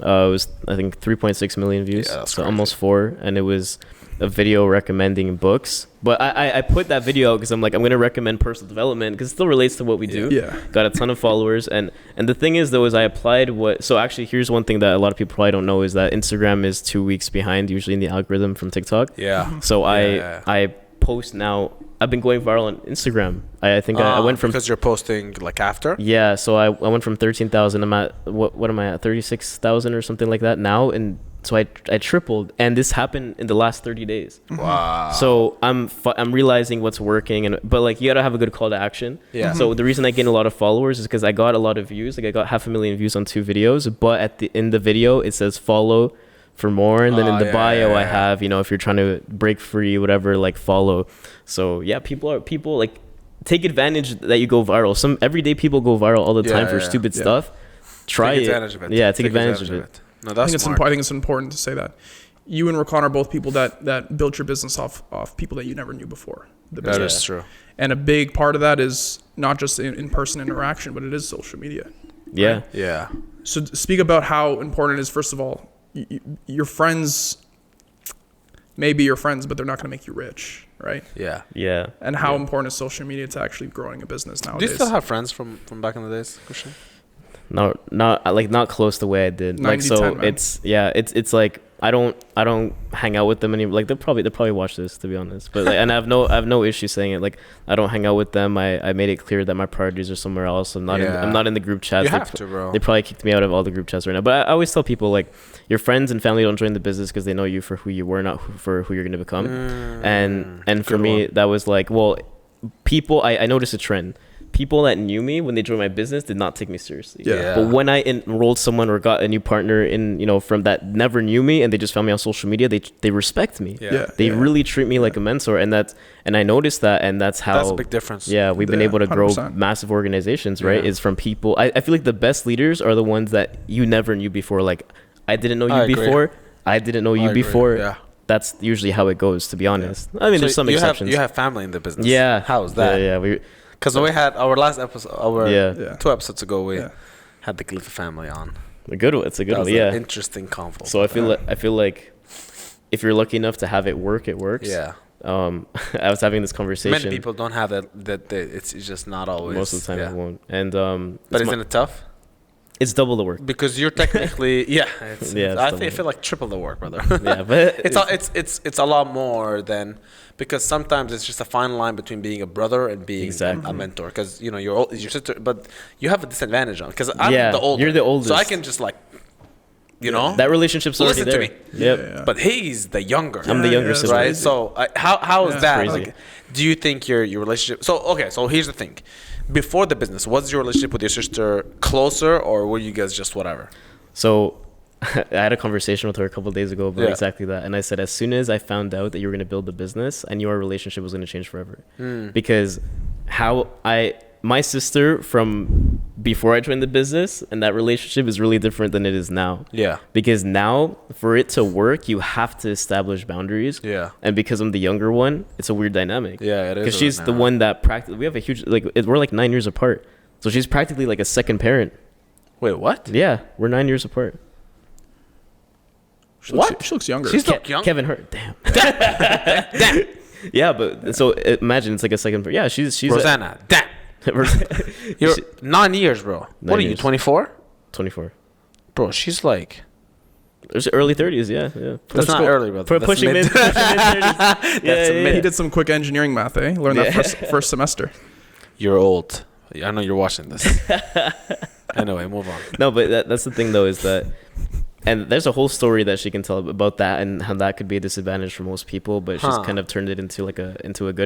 It was I think 3.6 million views, Yeah, that's so crazy. almost 4, and it was a video recommending books. But I put that video out because I'm like I'm gonna recommend personal development because it still relates to what we do. Yeah. Got a ton of followers, and the thing is though is I applied what. So actually, here's one thing that a lot of people probably don't know is that Instagram is 2 weeks behind usually in the algorithm from TikTok. Yeah. So Yeah. I post now. I've been going viral on Instagram. I think I went from because you're posting like after. yeah, so I went from 13,000. I'm at what am I at 36,000 or something like that now, and so I tripled, and this happened in the last 30 days. Wow. So I'm realizing what's working, but like you gotta have a good call to action. Yeah. So the reason I gained a lot of followers is because I got a lot of views. Like I got 500,000 views on 2 videos, but in the video it says follow for more, and then in the bio I have if you're trying to break free, whatever, like follow. So yeah, people like take advantage that you go viral. Some everyday people go viral all the time for stupid stuff. Try Take it. advantage of it. Yeah, take advantage of it. No, I that's think smart. I think it's important to say that you and Rakan are both people that built your business off people that you never knew before. The That business. is true. And a big part of that is not just in-person interaction, but it is social media. Yeah. Yeah. So speak about how important it is. First of all, your friends may be your friends, but they're not going to make you rich, right? Yeah. Yeah. And how important is social media to actually growing a business Do nowadays? you still have friends from back in the days, Christian? Not close the way I did. Like 90-10, so man. it's like I don't hang out with them anymore. Like they'll probably watch this, to be honest. But like, and I have no issue saying it. Like I don't hang out with them. I made it clear that my priorities are somewhere else. I'm not in the group chats. You have to, bro. They probably kicked me out of all the group chats right now. But I always tell people like your friends and family don't join the business because they know you for who you were, not for who you're going to become. And for good me, one. that was like, well, people. I noticed a trend. People that knew me when they joined my business did not take me seriously. Yeah. But when I enrolled someone or got a new partner from that never knew me and they just found me on social media, they respect me. Yeah. They really treat me like a mentor, and I noticed that, and that's how That's a big difference. Yeah, we've been Yeah, able to grow 100%. massive organizations, right? Yeah. Is from people. I feel like the best leaders are the ones that you never knew before. Like I didn't know you I agree. before. I didn't know you agree. before. Yeah. That's usually how it goes, to be honest. I mean, So there's some you exceptions. you have family in the business. Yeah. How's that? Yeah. Because we had our last episode, Yeah. 2 episodes ago, we Yeah. had the Khalifa family on. A good one. It's a good That was one. Yeah. an interesting convo. So I feel like if you're lucky enough to have it work, it works. Yeah. I was having this conversation. Many people don't have that it's just not always. Most of the time yeah. it won't. And But isn't it tough? it's double the work. Because you're technically it's I double. feel like triple the work, brother. Yeah, but it's a lot more than, because sometimes it's just a fine line between being a brother and being Exactly. a mentor. Because your sister, but you have a disadvantage on. Because I'm Yeah, the oldest. you're the oldest. so I can just like, that relationship's already Listen to there. me. Yep. Yeah. But he's the younger. I'm the Yeah, younger yeah, sibling. right? crazy. So how is Yeah, that? crazy. Like, do you think your relationship? So okay, so here's the thing. Before the business, was your relationship with your sister closer, or were you guys just whatever? So I had a conversation with her a couple of days ago about Yeah. exactly that. And I said, as soon as I found out that you were going to build the business, I knew our relationship was going to change forever. Because my sister from before I joined the business and that relationship is really different than it is now. Yeah. Because now, for it to work, you have to establish boundaries. Yeah. And because I'm the younger one, it's a weird dynamic. Yeah, it is Because a she's weird the dynamic. one that practically, we have a huge, we're like 9 years apart. So she's practically like a second parent. Wait, what? Yeah, we're 9 years apart. She looks younger. She's still young. Kevin Hurt. Damn. Damn. Yeah, but so imagine it's like a second. Yeah, she's Rosanna. Damn. You're 9 years, bro. What are you? years. 24? 24. Bro, she's like There's early 30s, yeah. That's not early, brother. For That's pushing mid 30s. mid. He did some quick engineering math, eh? Learned that first semester. You're old. I know you're watching this. Anyway, move on. No, but that's the thing, though, is that... And there's a whole story that she can tell about that and how that could be a disadvantage for most people, but she's kind of turned it into a good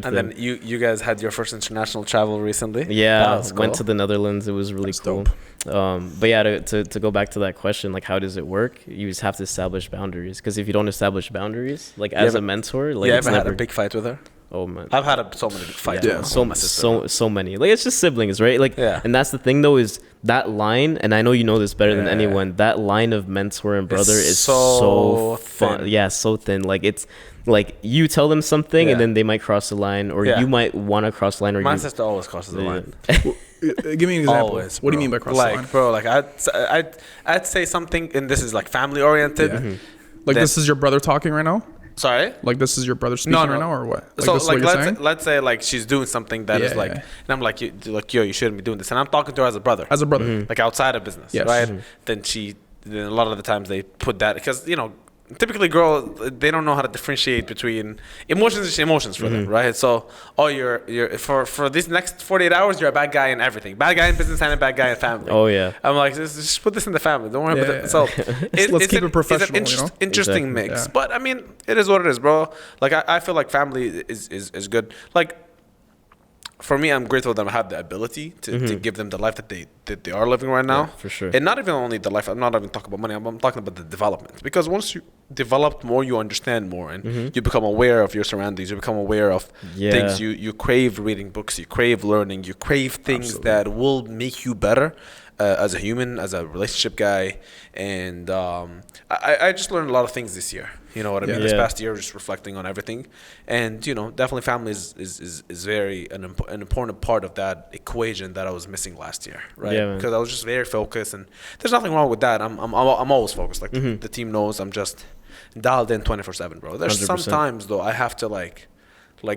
thing. And then you guys had your first international travel recently. Yeah, went to the Netherlands. It was really cool. But yeah, to go back to that question, like how does it work? You just have to establish boundaries, because if you don't establish boundaries, like as a mentor, like you ever had a big fight with her? Oh man, I've had so many big fights. Yeah, so many. Like it's just siblings, right? Like, and that's the thing though, is that line, and I know you know this better than anyone. That line of mentor and brother is so fun. Yeah, so thin. Like it's like you tell them something, and then they might cross the line, or you might want to cross the line. Or my sister always crosses the line. Give me an example. Always, what do you mean by cross the line? Like, bro, like I'd say something, and this is like family oriented. Yeah. Like this is your brother talking right now. Sorry? Like this is your brother speaking right now, or what? Like so like let's say like she's doing something that is like, and I'm like, yo, you shouldn't be doing this, and I'm talking to her as a brother. Like outside of business, right? Then a lot of the times they put that, because typically girls, they don't know how to differentiate between emotions for them, right? So you're for these next 48 hours you're a bad guy in everything, bad guy in business and a bad guy in family. Oh yeah, I'm like, just put this in the family, don't worry about it. So let's keep it professional. It's an interesting mix, but I mean it is what it is, bro. Like I feel like family is good. Like for me, I'm grateful that I have the ability to give them the life that they are living right now. Yeah, for sure. And not even only the life. I'm not even talking about money. I'm talking about the development. Because once you develop more, you understand more, and you become aware of your surroundings. You become aware of things. You crave reading books. You crave learning. You crave things that will make you better as a human, as a relationship guy. And I just learned a lot of things this year. You know what I mean? This past year, just reflecting on everything. And, definitely family is very an important part of that equation that I was missing last year, right? Yeah, because I was just very focused, and there's nothing wrong with that. I'm always focused. Like the team knows I'm just dialed in 24/7, bro. There's 100%. Sometimes, though, I have to like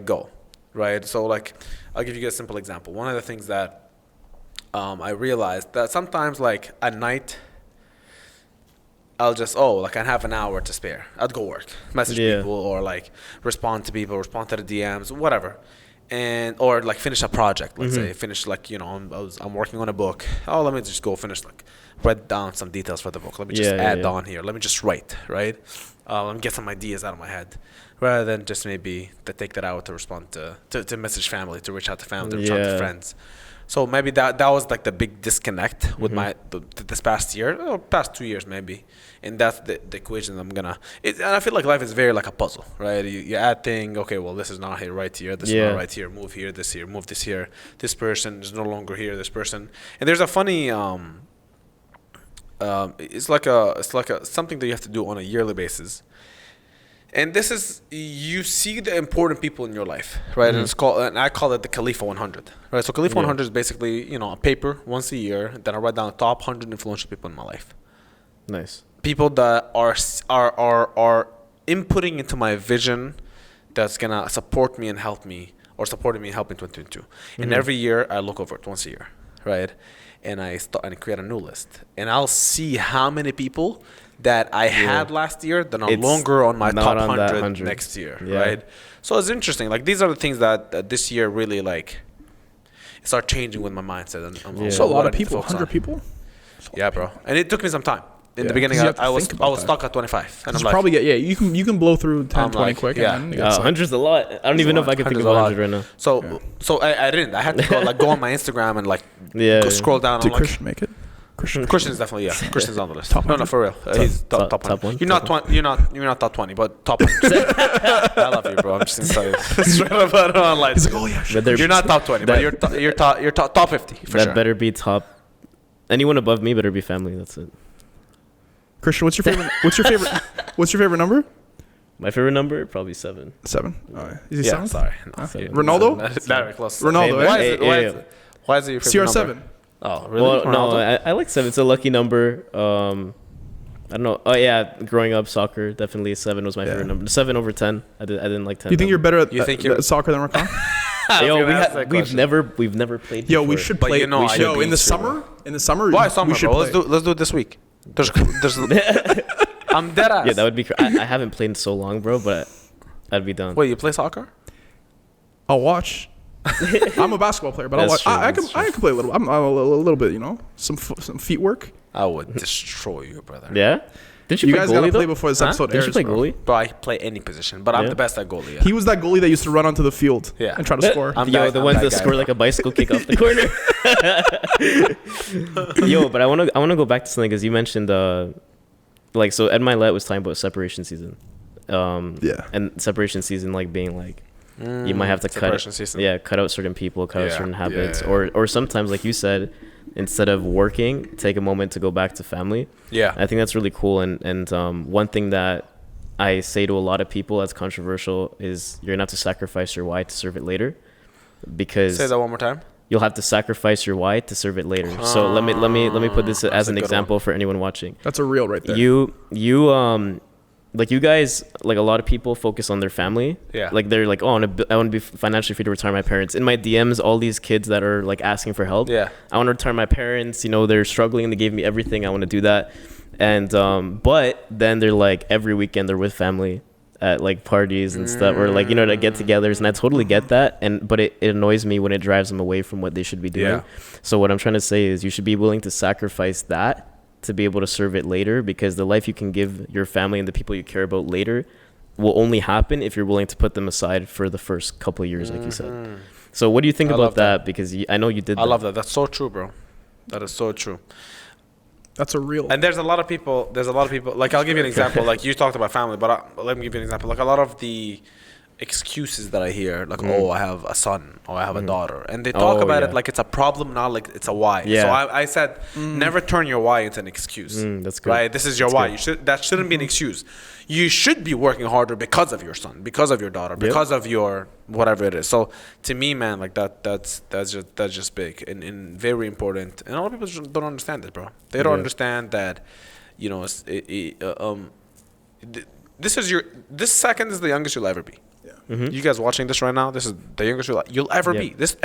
go, right? So, like, I'll give you a simple example. One of the things that I realized that sometimes, like, at night, I'll just, I have an hour to spare. I'd go work, message people, or like respond to people, respond to the DMs, whatever. Or like finish a project, let's say. Finish like, I'm working on a book. Let me just go finish, like write down some details for the book. Let me just add on here. Let me just write, right? Let me get some ideas out of my head. Rather than just maybe to take that hour to respond to message family, to reach out to family, to reach out to friends. So maybe that was like the big disconnect with this past year, or past 2 years maybe, and that's the equation I'm gonna. And I feel like life is very like a puzzle, right? You add thing, okay, well this is not here, right here, this is not right here, move here, move this here. This person is no longer here, this person, and there's a funny. It's like a something that you have to do on a yearly basis. And this is, you see the important people in your life, right? And I call it the Khalifa 100, right? So Khalifa 100 is basically, a paper once a year that I write down the top 100 influential people in my life. Nice. People that are inputting into my vision that's gonna support me and help me, or supported me and helped me in 2022. And every year I look over it once a year, right? And I create a new list, and I'll see how many people that I had last year that are no longer on my top 100 next year, right? So it's interesting. Like, these are the things that this year really, like, start changing with my mindset. And so a lot of people, 100 people? Yeah, bro. And it took me some time. In the beginning, I was stuck at 25. And I'm like, probably you can blow through 10, 20 quick. Yeah, and then 100's a lot. I don't even know if I can think of 100 right now. So I didn't. I had to go on my Instagram and like go scroll down. Did Christian make it? Christian's definitely Christian's on the list. No, for real. He's top 1. You're not top 20, but top 1. I love you, bro. I'm just excited. Straight up online. He's like, oh yeah. You're not top 20, but you're top 50 for sure. That better be top. Anyone above me better be family. That's it. Christian, what's your favorite? What's your favorite number? My favorite number, probably 7. 7. Oh, is he 7? Sorry. No. Ronaldo? Not very close. Ronaldo. Why is it your favorite CR7. number? Oh, really? Well, no, I like 7. It's a lucky number. I don't know. Oh yeah, growing up, soccer definitely 7 was my favorite number. 7 over 10. I didn't like 10. Do you think you're better at soccer than Rakan? We've never played. Yo, we should play. In the summer. Why summer, bro? Let's do it this week. There's I'm dead ass. Yeah, that would be. I haven't played in so long, bro, but I'd be done. Wait, you play soccer? I'll watch. I'm a basketball player, but I'll watch. True, I can play a little. I'm a little bit, some feet work. I would destroy you, brother. Yeah. Did You play guys goalie, gotta though? play before this episode Did airs. you play bro. goalie? Bro, I play any position, but I'm Yeah. the best at goalie. Yeah. He was that goalie that used to run onto the field and try to score. I'm Yo, that- the I'm ones that that guy, score bro. like a bicycle kick off the corner. Yo, but I wanna go back to something because you mentioned like so Ed Milet was talking about separation season. Yeah. And separation season like being like you might have to separation season. cut out certain people, cut out Yeah, certain habits, yeah. or sometimes like you said, instead of working, take a moment to go back to family. Yeah. I think that's really cool. And one thing that I say to a lot of people that's controversial is you're gonna have to sacrifice your why to serve it later, because Say that one more time. you'll have to sacrifice your why to serve it later. So let me put this as a an good example for anyone watching. That's a reel right there. You like you guys, like a lot of people focus on their family. Yeah. Like they're like, oh, I want to be financially free to retire my parents. In my DMs, all these kids that are like asking for help. Yeah. I want to retire my parents. They're struggling. They gave me everything. I want to do that. And but then they're like every weekend they're with family at like parties and stuff, or like to get-togethers, and I totally get that. But it annoys me when it drives them away from what they should be doing. Yeah. So what I'm trying to say is you should be willing to sacrifice that to be able to serve it later, because the life you can give your family and the people you care about later will only happen if you're willing to put them aside for the first couple of years, like you said. So what do you think I about love that. Because I know you did I love that. That's so true, bro. That is so true. That's a reel. And there's a lot of people. Like, I'll give you an example. Like, you talked about family, but let me give you an example. Like, a lot of the excuses that I hear, like, oh, I have a son, or I have a daughter, and they talk about it like it's a problem, not like it's a why. Yeah. So I said, never turn your why into an excuse. That's good. Right? This is your why. That shouldn't be an excuse. You should be working harder because of your son, because of your daughter, because of your whatever it is. So to me, man, like that's just big and very important. And a lot of people just don't understand it, bro. They don't understand that, this second is the youngest you'll ever be. You guys watching this right now, this is the youngest you'll ever be. This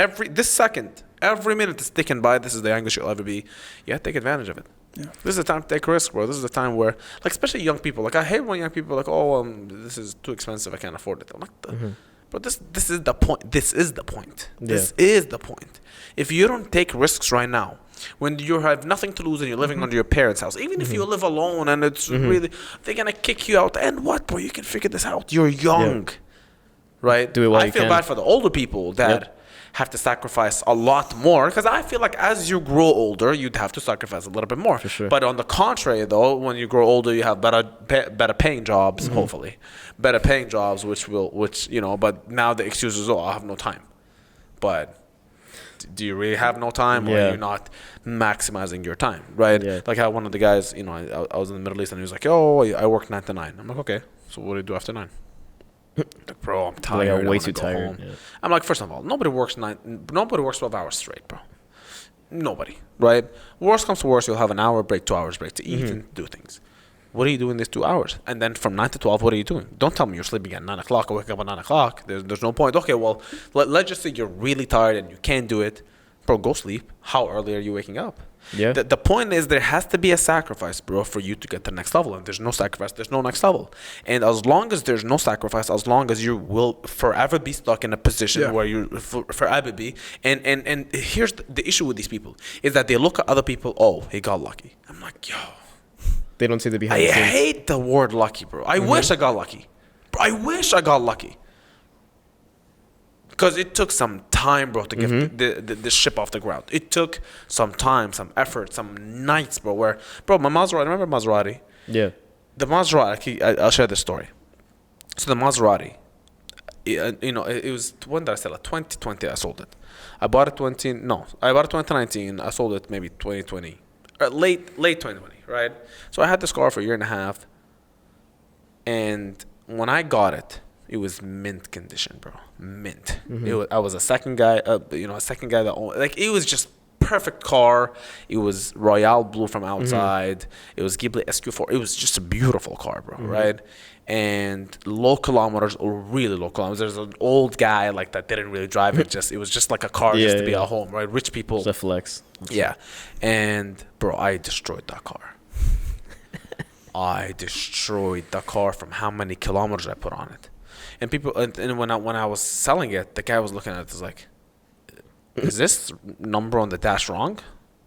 second, every minute that's ticking by, this is the youngest you'll ever be. You have to take advantage of it. Yeah. This is the time to take risks, bro. This is the time where, like, especially young people. Like, I hate when young people are like, oh, this is too expensive, I can't afford it. I'm like, but this is the point. This is the point. This is the point. If you don't take risks right now, when you have nothing to lose and you're living under your parents' house, even if you live alone and it's really, they're gonna kick you out. And what, bro? You can figure this out. You're young. Yeah. Right? Do it while I you feel can. bad for the older people that have to sacrifice a lot more, because I feel like as you grow older, you'd have to sacrifice a little bit more. For sure. But on the contrary, though, when you grow older, you have better paying jobs, hopefully. Better paying jobs, but now the excuse is, oh, I have no time. But do you really have no time, or are you not maximizing your time, right? Yeah. Like how one of the guys, I was in the Middle East and he was like, oh, I work 9 to 9. I'm like, okay, so what do you do after 9? Like, bro, I'm tired. Like, I'm way too tired. Yeah. I'm like, first of all, nobody works 12 hours straight, bro. Nobody, right? Worst comes to worst, you'll have an hour break, 2 hours break to eat and do things. What are you doing these 2 hours? And then from 9 to 12, what are you doing? Don't tell me you're sleeping at 9 o'clock or wake up at 9 o'clock. There's no point. Okay, well, let's just say you're really tired and you can't do it. Bro, go sleep. How early are you waking up? Yeah. The point is there has to be a sacrifice, bro, for you to get to the next level. And there's no sacrifice, there's no next level. And as long as there's no sacrifice, as long as you will forever be stuck in a position where you forever be. And here's the issue with these people is that they look at other people, oh, he got lucky. I'm like, yo. They don't see the behind the scenes. I hate the word lucky, bro. I wish I got lucky. Bro, I wish I got lucky. Because it took some time, bro, to get the ship off the ground. It took some time, some effort, some nights, bro, my Maserati, remember Maserati? Yeah. The Maserati, I'll share this story. So the Maserati, it was, when did I sell it? 2020 I sold it. I bought it 2019, I sold it maybe 2020. Late 2020, right? So I had this car for a year and a half. And when I got it, it was mint condition, bro. Mint. I was a second guy, that owned, like, it was just perfect car. It was Royale Blue from outside. It was Ghibli SQ4. It was just a beautiful car, bro, right? And low kilometers, or really low kilometers. There's an old guy like that didn't really drive it. It was just like a car just to be at home, right? Rich people. It's a flex. Yeah. And, bro, I destroyed that car. I destroyed the car from how many kilometers I put on it. And people, and when I was selling it, the guy was looking at it, was like, is this number on the dash wrong?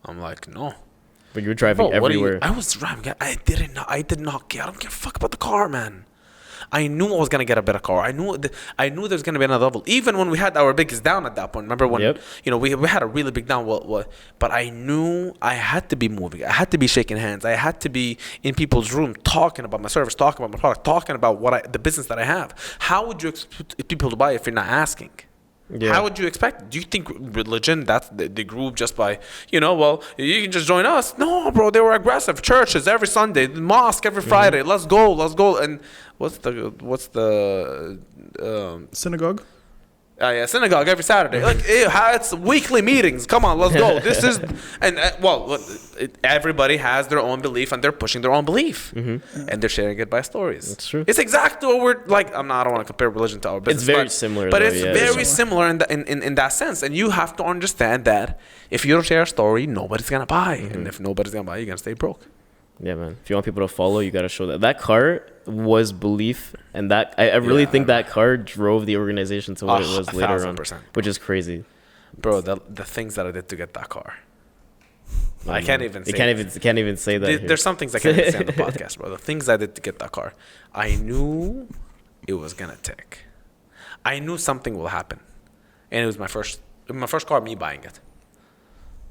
I'm like, no. But you were driving everywhere. I was driving. I did not care. I don't give a fuck about the car, man. I knew I was gonna get a better car. I knew there's gonna be another level. Even when we had our biggest down at that point. Remember when we had a really big down. But I knew I had to be moving. I had to be shaking hands. I had to be in people's room talking about my service, talking about my product, talking about the business that I have. How would you expect people to buy if you're not asking? Yeah. How would you expect? Do you think religion, that's the group just by, you can just join us? No, bro, they were aggressive. Churches every Sunday, mosque every Friday. Let's go. And what's the synagogue? Synagogue every Saturday. Like, it's weekly meetings. Come on, let's go. This is, everybody has their own belief and they're pushing their own belief, and they're sharing it by stories. That's true. It's exactly what we're like. I don't want to compare religion to our business. It's very similar, but it's very similar in that sense. And you have to understand that if you don't share a story, nobody's gonna buy, and if nobody's gonna buy, you're gonna stay broke. Yeah, man. If you want people to follow, you got to show that car was belief, and that I really think that car drove the organization to what it was later on, which is crazy. Bro, the things that I did to get that car, I can't even say. Can't even say that. There's some things I can't even say on the podcast, bro. The things I did to get that car, I knew it was gonna tick. I knew something will happen, and it was my first car, me buying it.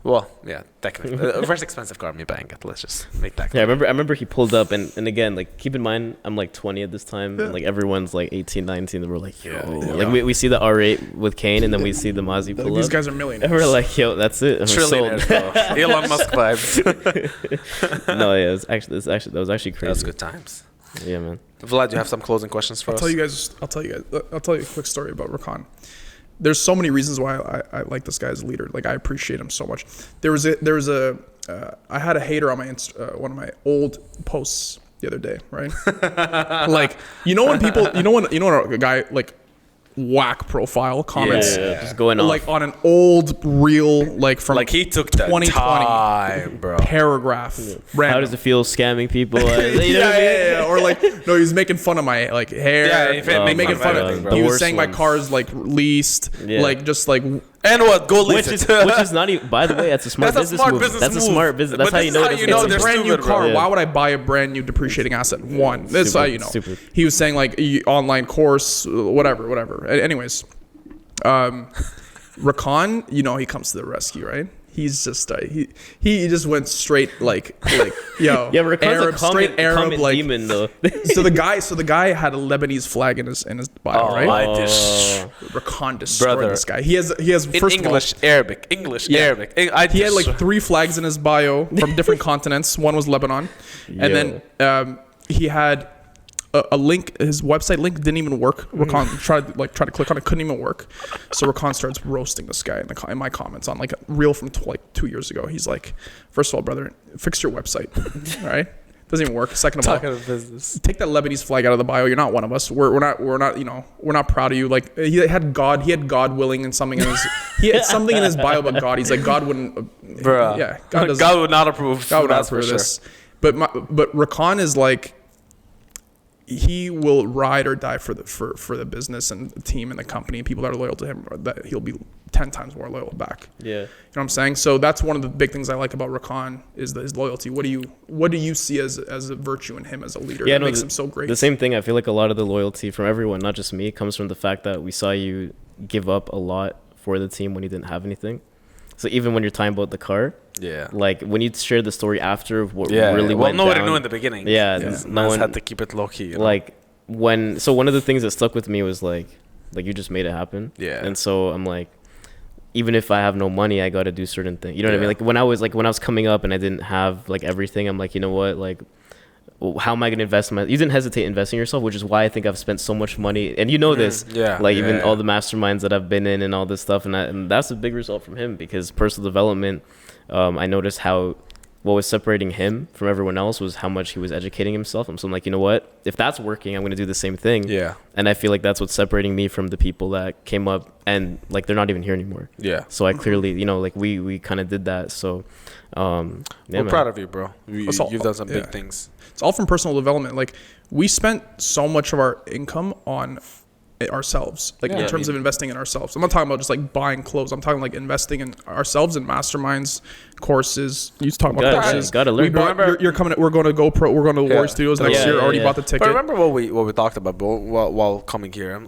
Well, yeah, technically. First expensive car, me buying it. Let's just make that clear. Yeah, I remember he pulled up, and again, like, keep in mind, I'm like 20 at this time, and like everyone's like 18, 19, and we're like, yo. Like, we see the R8 with Kane, and then we see the Mozzie pull up. These guys are millionaires. And we're like, yo, that's it. Trillionaires, bro. Elon Musk vibes. No, yeah, that was actually crazy. That was good times. Yeah, man. Vlad, you have some closing questions for us? I'll tell you a quick story about Rakan. There's so many reasons why I like this guy as a leader. Like, I appreciate him so much. I had a hater on my one of my old posts the other day, right? Like, when a guy like whack profile comments, just going off like on an old reel, like from like he took the 2020 time, bro. Paragraph. Yeah. How does it feel scamming people? Or like, no, he's making fun of my like hair. Yeah, making fun of. He was saying my car's like leased, like just like. And what? Go lease it. Which is not even. By the way, that's a smart business move. That's a smart business. That's how you know it's a brand new car. Why would I buy a brand new depreciating asset? One. That's how you know. Stupid. He was saying like online course, whatever. Anyways, Rakan, he comes to the rescue, right? He's just he just went straight like yo yeah, Rakan's straight Arab like demon though. so the guy had a Lebanese flag in his bio, right? Rakan destroyed this guy. He has first English, of all, Arabic. He had like 3 flags in his bio from different continents. One was Lebanon, and then he had a link. His website link didn't even work. Rakan tried to click on it, couldn't even work. So Rakan starts roasting this guy in my comments on like a reel from like 2 years ago. He's like, first of all, brother, fix your website. All right, doesn't even work. Second of all, take that Lebanese flag out of the bio. You're not one of us. We're not proud of you. Like, he had God willing and something in his he had something in his bio about God. He's like, God wouldn't, bruh. Yeah, God would not approve. God would not approve this. But Rakan is like, he will ride or die for the business and the team and the company and people that are loyal to him, or that he'll be 10 times more loyal back. Yeah. You know what I'm saying? So that's one of the big things I like about Rakan is his loyalty. What do you see as a virtue in him as a leader that makes him so great? The same thing. I feel like a lot of the loyalty from everyone, not just me, comes from the fact that we saw you give up a lot for the team when you didn't have anything. So even when you're talking about the car, like when you shared the story after of what really went down. Nobody knew in the beginning. No one had to keep it low key. Like one of the things that stuck with me was like you just made it happen. Yeah. And so I'm like, even if I have no money, I got to do certain things. You know what I mean? Like when I was coming up and I didn't have like everything, I'm like, you know what, like, how am I going to invest in you didn't hesitate investing in yourself, which is why I think I've spent so much money. And this, all the masterminds that I've been in and all this stuff. And that's a big result from him, because personal development, I noticed how what was separating him from everyone else was how much he was educating himself. And so I'm like, you know what? If that's working, I'm going to do the same thing. Yeah. And I feel like that's what's separating me from the people that came up and like they're not even here anymore. Yeah. So I clearly, you know, like we kind of did that. So we're proud of you, bro. You've done some big things. It's all from personal development. Like we spent so much of our income on ourselves, like in terms of investing in ourselves. I'm not talking about just like buying clothes. I'm talking like investing in ourselves in masterminds, courses. You talking about courses? Gotta learn. You're coming. We're going to GoPro. We're going to Warrior Studios next year. Already bought the ticket. But remember what we talked about while coming here.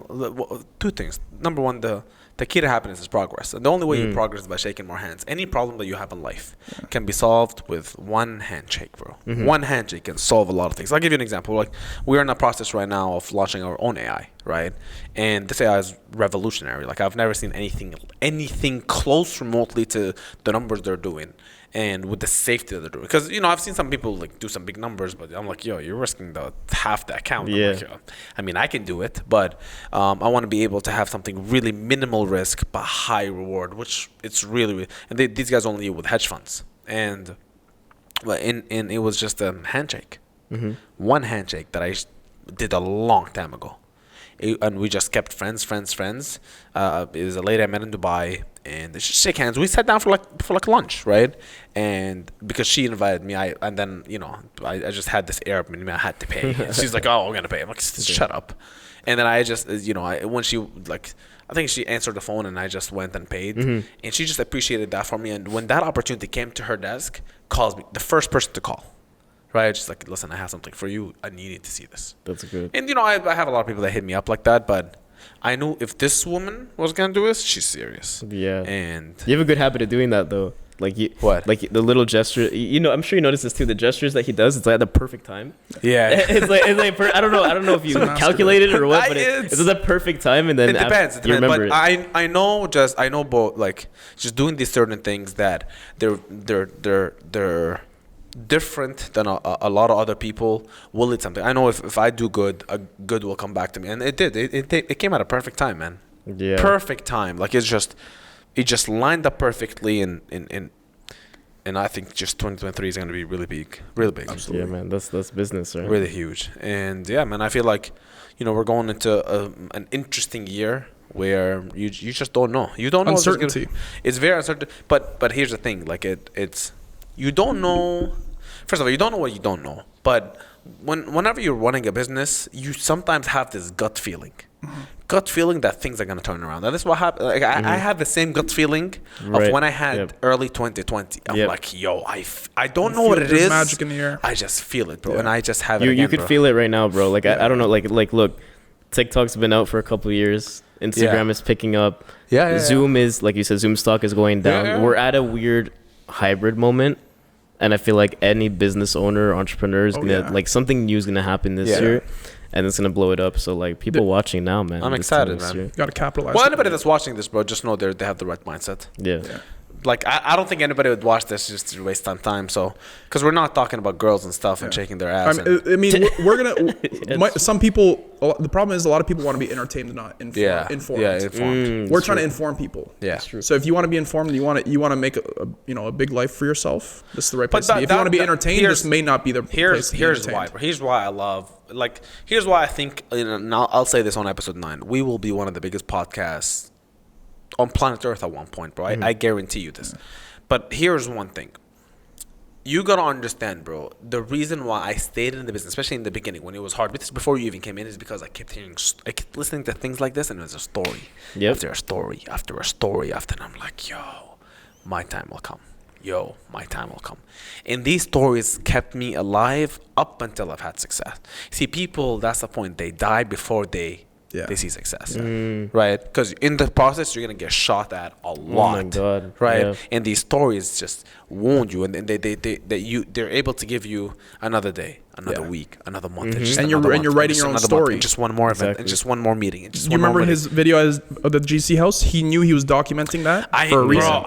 Two things. Number one, the key to happiness is progress. And the only way you progress is by shaking more hands. Any problem that you have in life can be solved with one handshake, bro. One handshake can solve a lot of things. I'll give you an example. Like, we're in the process right now of launching our own AI, right? And this AI is revolutionary. Like, I've never seen anything close remotely to the numbers they're doing. And with the safety that they're doing, because you know I've seen some people like do some big numbers, but I'm like, yo, you're risking half the account. Yeah. Like, I mean, I can do it, but I want to be able to have something really minimal risk but high reward, which it's really. And these guys only deal with hedge funds, and it was just a handshake, one handshake that I did a long time ago. And we just kept friends. It was a lady I met in Dubai, and they just shake hands. We sat down for like lunch, right? And because she invited me, I just had this air of me, I had to pay. And she's like, "Oh, we're gonna pay." I'm like, "Shut up." And then I just, when she I think she answered the phone, and I just went and paid, and she just appreciated that for me. And when that opportunity came to her desk, calls me the first person to call. Right, just like, listen, I have something for you. I need to see this. That's good. And I have a lot of people that hit me up like that, but I knew if this woman was gonna do this, she's serious. Yeah. And you have a good habit of doing that, though. Like what? Like the little gesture. I'm sure you notice this too. The gestures that he does, it's like at the perfect time. Yeah. it's like I don't know if you calculated or what, but it's the perfect time, and then it depends. You remember but it. I know both, like, just doing these certain things that they're different than a lot of other people will lead something. I know if I do good, a good will come back to me, and it did. It came at a perfect time, man. Yeah. Perfect time. Like it just lined up perfectly, and I think just 2023 is going to be really big. Absolutely. Yeah, man. That's business, right? Really huge. And yeah, man, I feel like we're going into an interesting year where you just don't know. You don't know. Uncertainty. It's very uncertain. But here's the thing. Like it's. You don't know. First of all, you don't know what you don't know. But whenever you're running a business, you sometimes have this gut feeling. Gut feeling that things are going to turn around. And this is what happened. Like, I had the same gut feeling of when I had early 2020. I'm like, yo, I don't know what it is. Magic in the air. I just feel it, bro. And I just have it again, You could feel it right now, bro. Like, I don't know. Like, look, TikTok's been out for a couple of years. Instagram is picking up. Zoom is, like you said, Zoom stock is going down. We're at a weird hybrid moment. And I feel like any business owner, entrepreneur is gonna like something new is gonna happen this year, and it's gonna blow it up. So like people watching now, man. I'm excited, man. You gotta capitalize. Well, anybody that's watching this, bro, just know they have the right mindset. Yeah. Like I don't think anybody would watch this just to waste time. So because we're not talking about girls and stuff and shaking their ass. I mean, we're gonna. Some people. The problem is a lot of people want to be entertained and not informed. Yeah, informed. We're trying to inform people. Yeah. So if you want to be informed, you want to make a big life for yourself. This is the right place to be. If you want to be entertained, this may not be the place to be entertained. Here's why I love. Like, here's why I think. Now I'll say this on episode 9. We will be one of the biggest podcasts on planet Earth at one point, bro. I guarantee you this. But here's one thing. You gotta understand, bro. The reason why I stayed in the business, especially in the beginning when it was hard, before you even came in, is because I kept listening to things like this, and it was a story after a story after a story after. And I'm like, yo, my time will come. And these stories kept me alive up until I've had success. See, people, that's the point. They die before they see success, right? Because in the process, you're gonna get shot at a lot, my God. right? Yeah. And these stories just wound you, and they're able to give you another day, another week, another month, and, just and you're writing your own story. And just one more event, and just one more meeting. And just you remember his video of the GC house? He knew he was documenting that for a reason.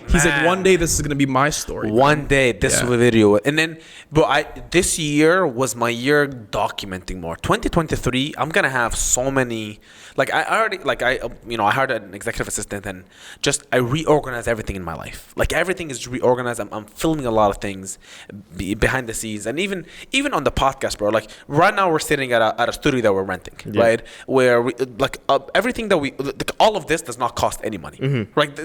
He's like, one day this is gonna be my story. One day this video, and then, this year was my year documenting more. 2023, I'm gonna have so many. I hired an executive assistant, and just I reorganized everything in my life. Everything is reorganized. I'm filming a lot of things behind the scenes, and even on the podcast, bro. Right now we're sitting at a studio that we're renting, right? Where we everything that we all of this does not cost any money, right?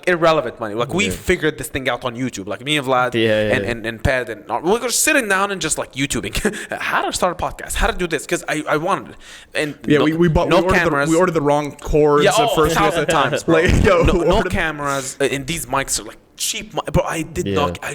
Irrelevant money. We figured this thing out on YouTube. Me and Vlad and Ped, and we're just sitting down and just YouTubing how to start a podcast, how to do this, because I wanted it. And we ordered the wrong cords at first. 1,000 times, bro. No cameras, and these mics are cheap. Bro, I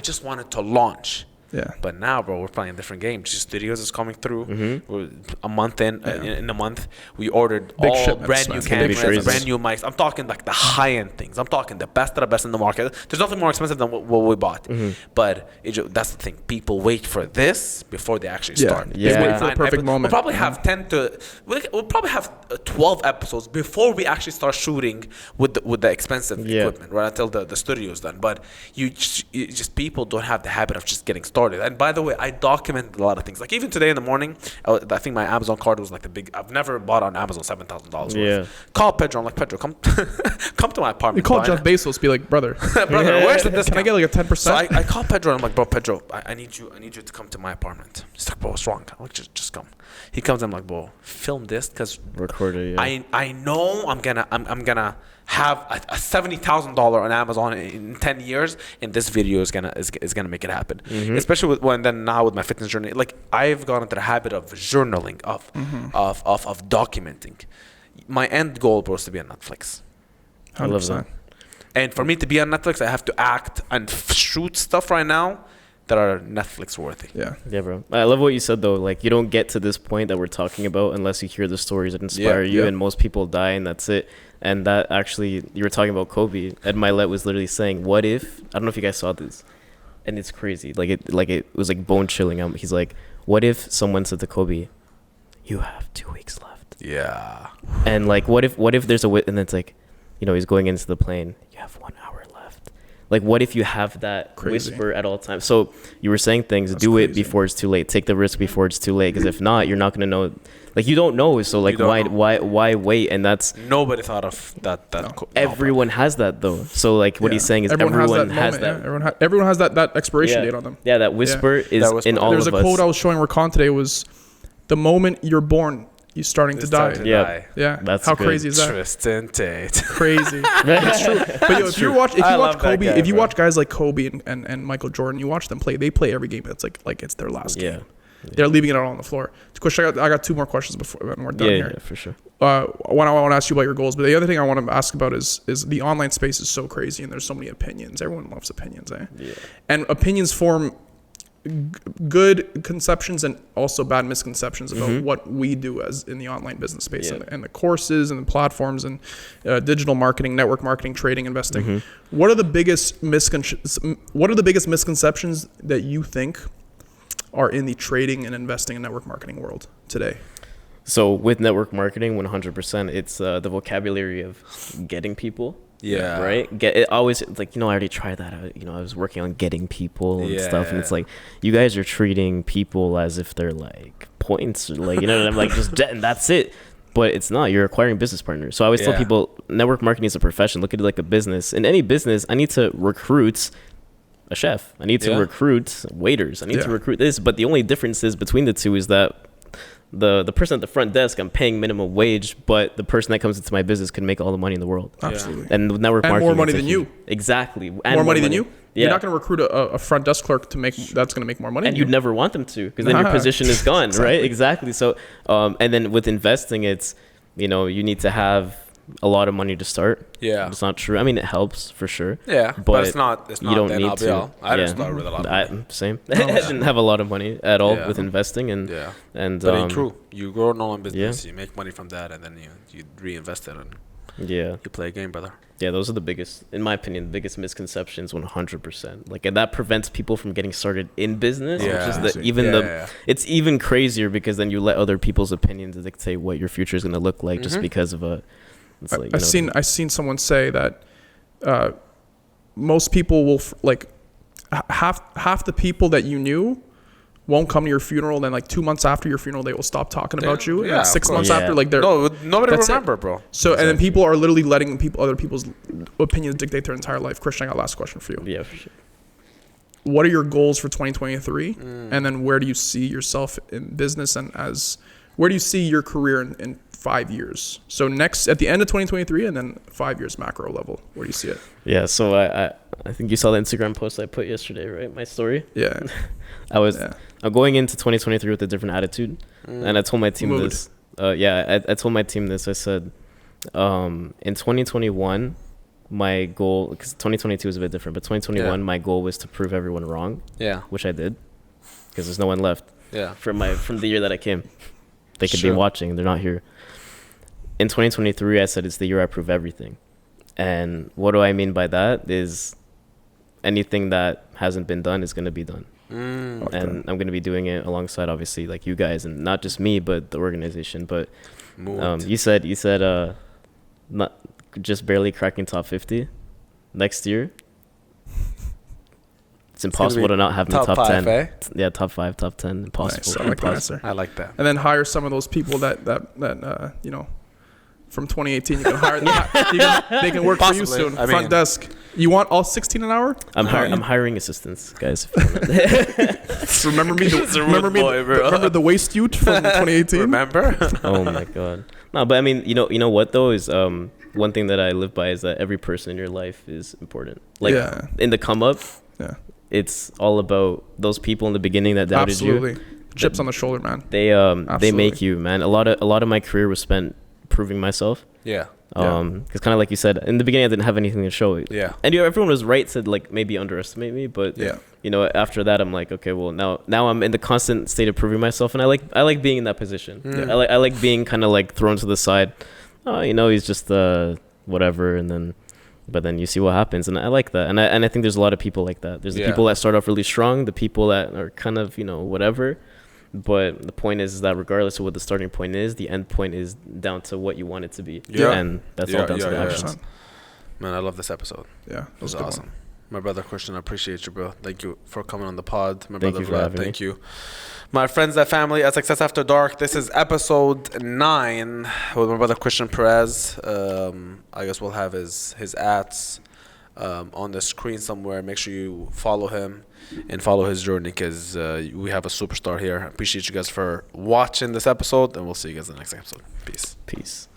just wanted to launch. Yeah. But now, bro, we're playing a different game. Just Studios is coming through. We're a month in a month, we ordered all brand new cameras, brand new mics. I'm talking the high-end things. I'm talking the best of the best in the market. There's nothing more expensive than what we bought. But that's the thing. People wait for this before they actually start. They wait for the perfect moment. We'll probably have 12 episodes before we actually start shooting with the expensive equipment, right? Until the studio's done. But you just people don't have the habit of just getting started. And by the way, I documented a lot of things. Even today in the morning, I think my Amazon card was the big. I've never bought on Amazon $7,000 worth. Call Pedro. I'm like, Pedro, come to my apartment. You call Jeff Bezos, be like, brother, where's the discount? Can I get a 10%? So I call Pedro. And I'm like, bro, Pedro, I need you to come to my apartment. He's like, bro, what's wrong? I'm like, just come. He comes. I'm like, bro, film this because record it. I know I'm gonna have a $70,000 on Amazon in 10 years, and this video is gonna make it happen. Especially now with my fitness journey, I've gone into the habit of journaling, of documenting. My end goal, bro, is to be on Netflix. 100%. I love that. And for me to be on Netflix, I have to act and shoot stuff right now that are Netflix worthy. Yeah, bro. I love what you said though. You don't get to this point that we're talking about unless you hear the stories that inspire you. And most people die, and that's it. And that actually, you were talking about Kobe. Ed Milet was literally saying, "What if?" I don't know if you guys saw this, and it's crazy. It was bone chilling. He's like, "What if someone said to Kobe, you have 2 weeks left?" Yeah. And what if there's and it's he's going into the plane. You have 1 hour left. What if you have that whisper at all times? So you were saying things. That's do crazy. it before it's too late. Take the risk before it's too late. Because if not, you're not gonna know. You don't know. So why wait? And that's nobody thought of that. Everyone has that though. So what he's saying is everyone has that. Everyone has that expiration date on them. Yeah, that whisper is in all of us. There's a quote I was showing Rakan today was, "The moment you're born, you're starting to die." Yeah. That's how good. crazy is that? Tristan Tate. Crazy. It's true. But if you watch Kobe, if you watch guys like Kobe and Michael Jordan, you watch them play. They play every game. It's like it's their last game. They're leaving it all on the floor. I got 2 more questions before we're done here. Yeah, for sure. One, I want to ask you about your goals, but the other thing I want to ask about is the online space is so crazy and there's so many opinions. Everyone loves opinions, eh? Yeah. And opinions form good conceptions and also bad misconceptions about what we do as in the online business space and the courses and the platforms and digital marketing, network marketing, trading, investing. What are the biggest misconceptions that you think are in the trading and investing and network marketing world today? So with network marketing, 100%, it's the vocabulary of getting people. Yeah. Right? It always, I already tried that. I was working on getting people and stuff. And it's you guys are treating people as if they're points or just and that's it. But it's not. You're acquiring business partners. So I always tell people network marketing is a profession. Look at it like a business. In any business, I need to recruit a chef. I need to recruit waiters. I need to recruit this. But the only difference is between the two is that the person at the front desk, I'm paying minimum wage, but the person that comes into my business can make all the money in the world. Absolutely. And with network marketing, more money than you. Exactly. And more money than you? Yeah. You're not going to recruit a front desk clerk that's going to make more money. And you'd never want them to, because then your position is gone, right? Exactly. So, and then with investing, it's, you need to have a lot of money to start. Yeah. It's not true. I mean, it helps for sure. Yeah. But it's not you don't need to. I didn't start with a lot of money. Same. I didn't have a lot of money at all with investing. But it's true. You grow an online business, you make money from that, and then you reinvest it. And Yeah. You play a game, brother. Yeah, those are the biggest, in my opinion, the biggest misconceptions. 100%. Like, and that prevents people from getting started in business. Yeah. Which is it's even crazier because then you let other people's opinions dictate what your future is going to look like just because of a. It's like, I've seen someone say that most people will half the people that you knew won't come to your funeral. Then like 2 months after your funeral, they will stop talking about you. Yeah, and 6 months after, like nobody remember, bro. So and then people are literally letting other people's opinions dictate their entire life. Christian, I got a last question for you. Yeah, for sure. What are your goals for 2023? And then where do you see yourself in business and where do you see your career in 5 years? So next at the end of 2023 and then 5 years macro level, where do you see it? Yeah, so I think you saw the Instagram post I put yesterday, right? My story. Yeah. I'm going into 2023 with a different attitude, and I told my team this. I told my team this. I said, in 2021, my goal, because 2022 was a bit different, but 2021, my goal was to prove everyone wrong. Yeah. Which I did, because there's no one left. Yeah. From the year that I came, they could be watching. They're not here. In 2023, I said it's the year I prove everything, and what do I mean by that is anything that hasn't been done is going to be done. And I'm going to be doing it alongside, obviously, like you guys, and not just me, but the organization. But you said not just barely cracking top 50 next year. It's impossible to not have me top 10. Eh? Yeah, top 5, top 10. Impossible. Nice. I like that. And then hire some of those people that you know, from 2018. You can hire them. They can work for you soon. Front desk. You want all 16 an hour? I'm hiring assistants, guys. Remember the waste youth from 2018? Remember? Oh my god. No, but I mean, you know what though is one thing that I live by is that every person in your life is important. Like in the come up, it's all about those people in the beginning that doubted you. Chips on the shoulder, man. They make you, man. A lot of my career was spent proving myself. Yeah. Because kind of like you said, in the beginning I didn't have anything to show. Yeah. And everyone was right to like maybe underestimate me, but you know, after that I'm like, okay, well now I'm in the constant state of proving myself, and I like being in that position. I like being kind of like thrown to the side. Oh, you know, he's just whatever, but then you see what happens, and I like that, and I think there's a lot of people like that. There's the people that start off really strong, the people that are kind of, you know, whatever. But the point is that regardless of what the starting point is, the end point is down to what you want it to be. Yeah. And that's all down to the actions. Man, I love this episode. Yeah. It was awesome. My brother Christian, I appreciate you, bro. Thank you for coming on the pod. My brother Vlad, thank you. My friends and family at Success After Dark, this is episode 9 with my brother Christian Perez. I guess we'll have his ads on the screen somewhere. Make sure you follow him and follow his journey, because we have a superstar here. I appreciate you guys for watching this episode, and we'll see you guys in the next episode. Peace.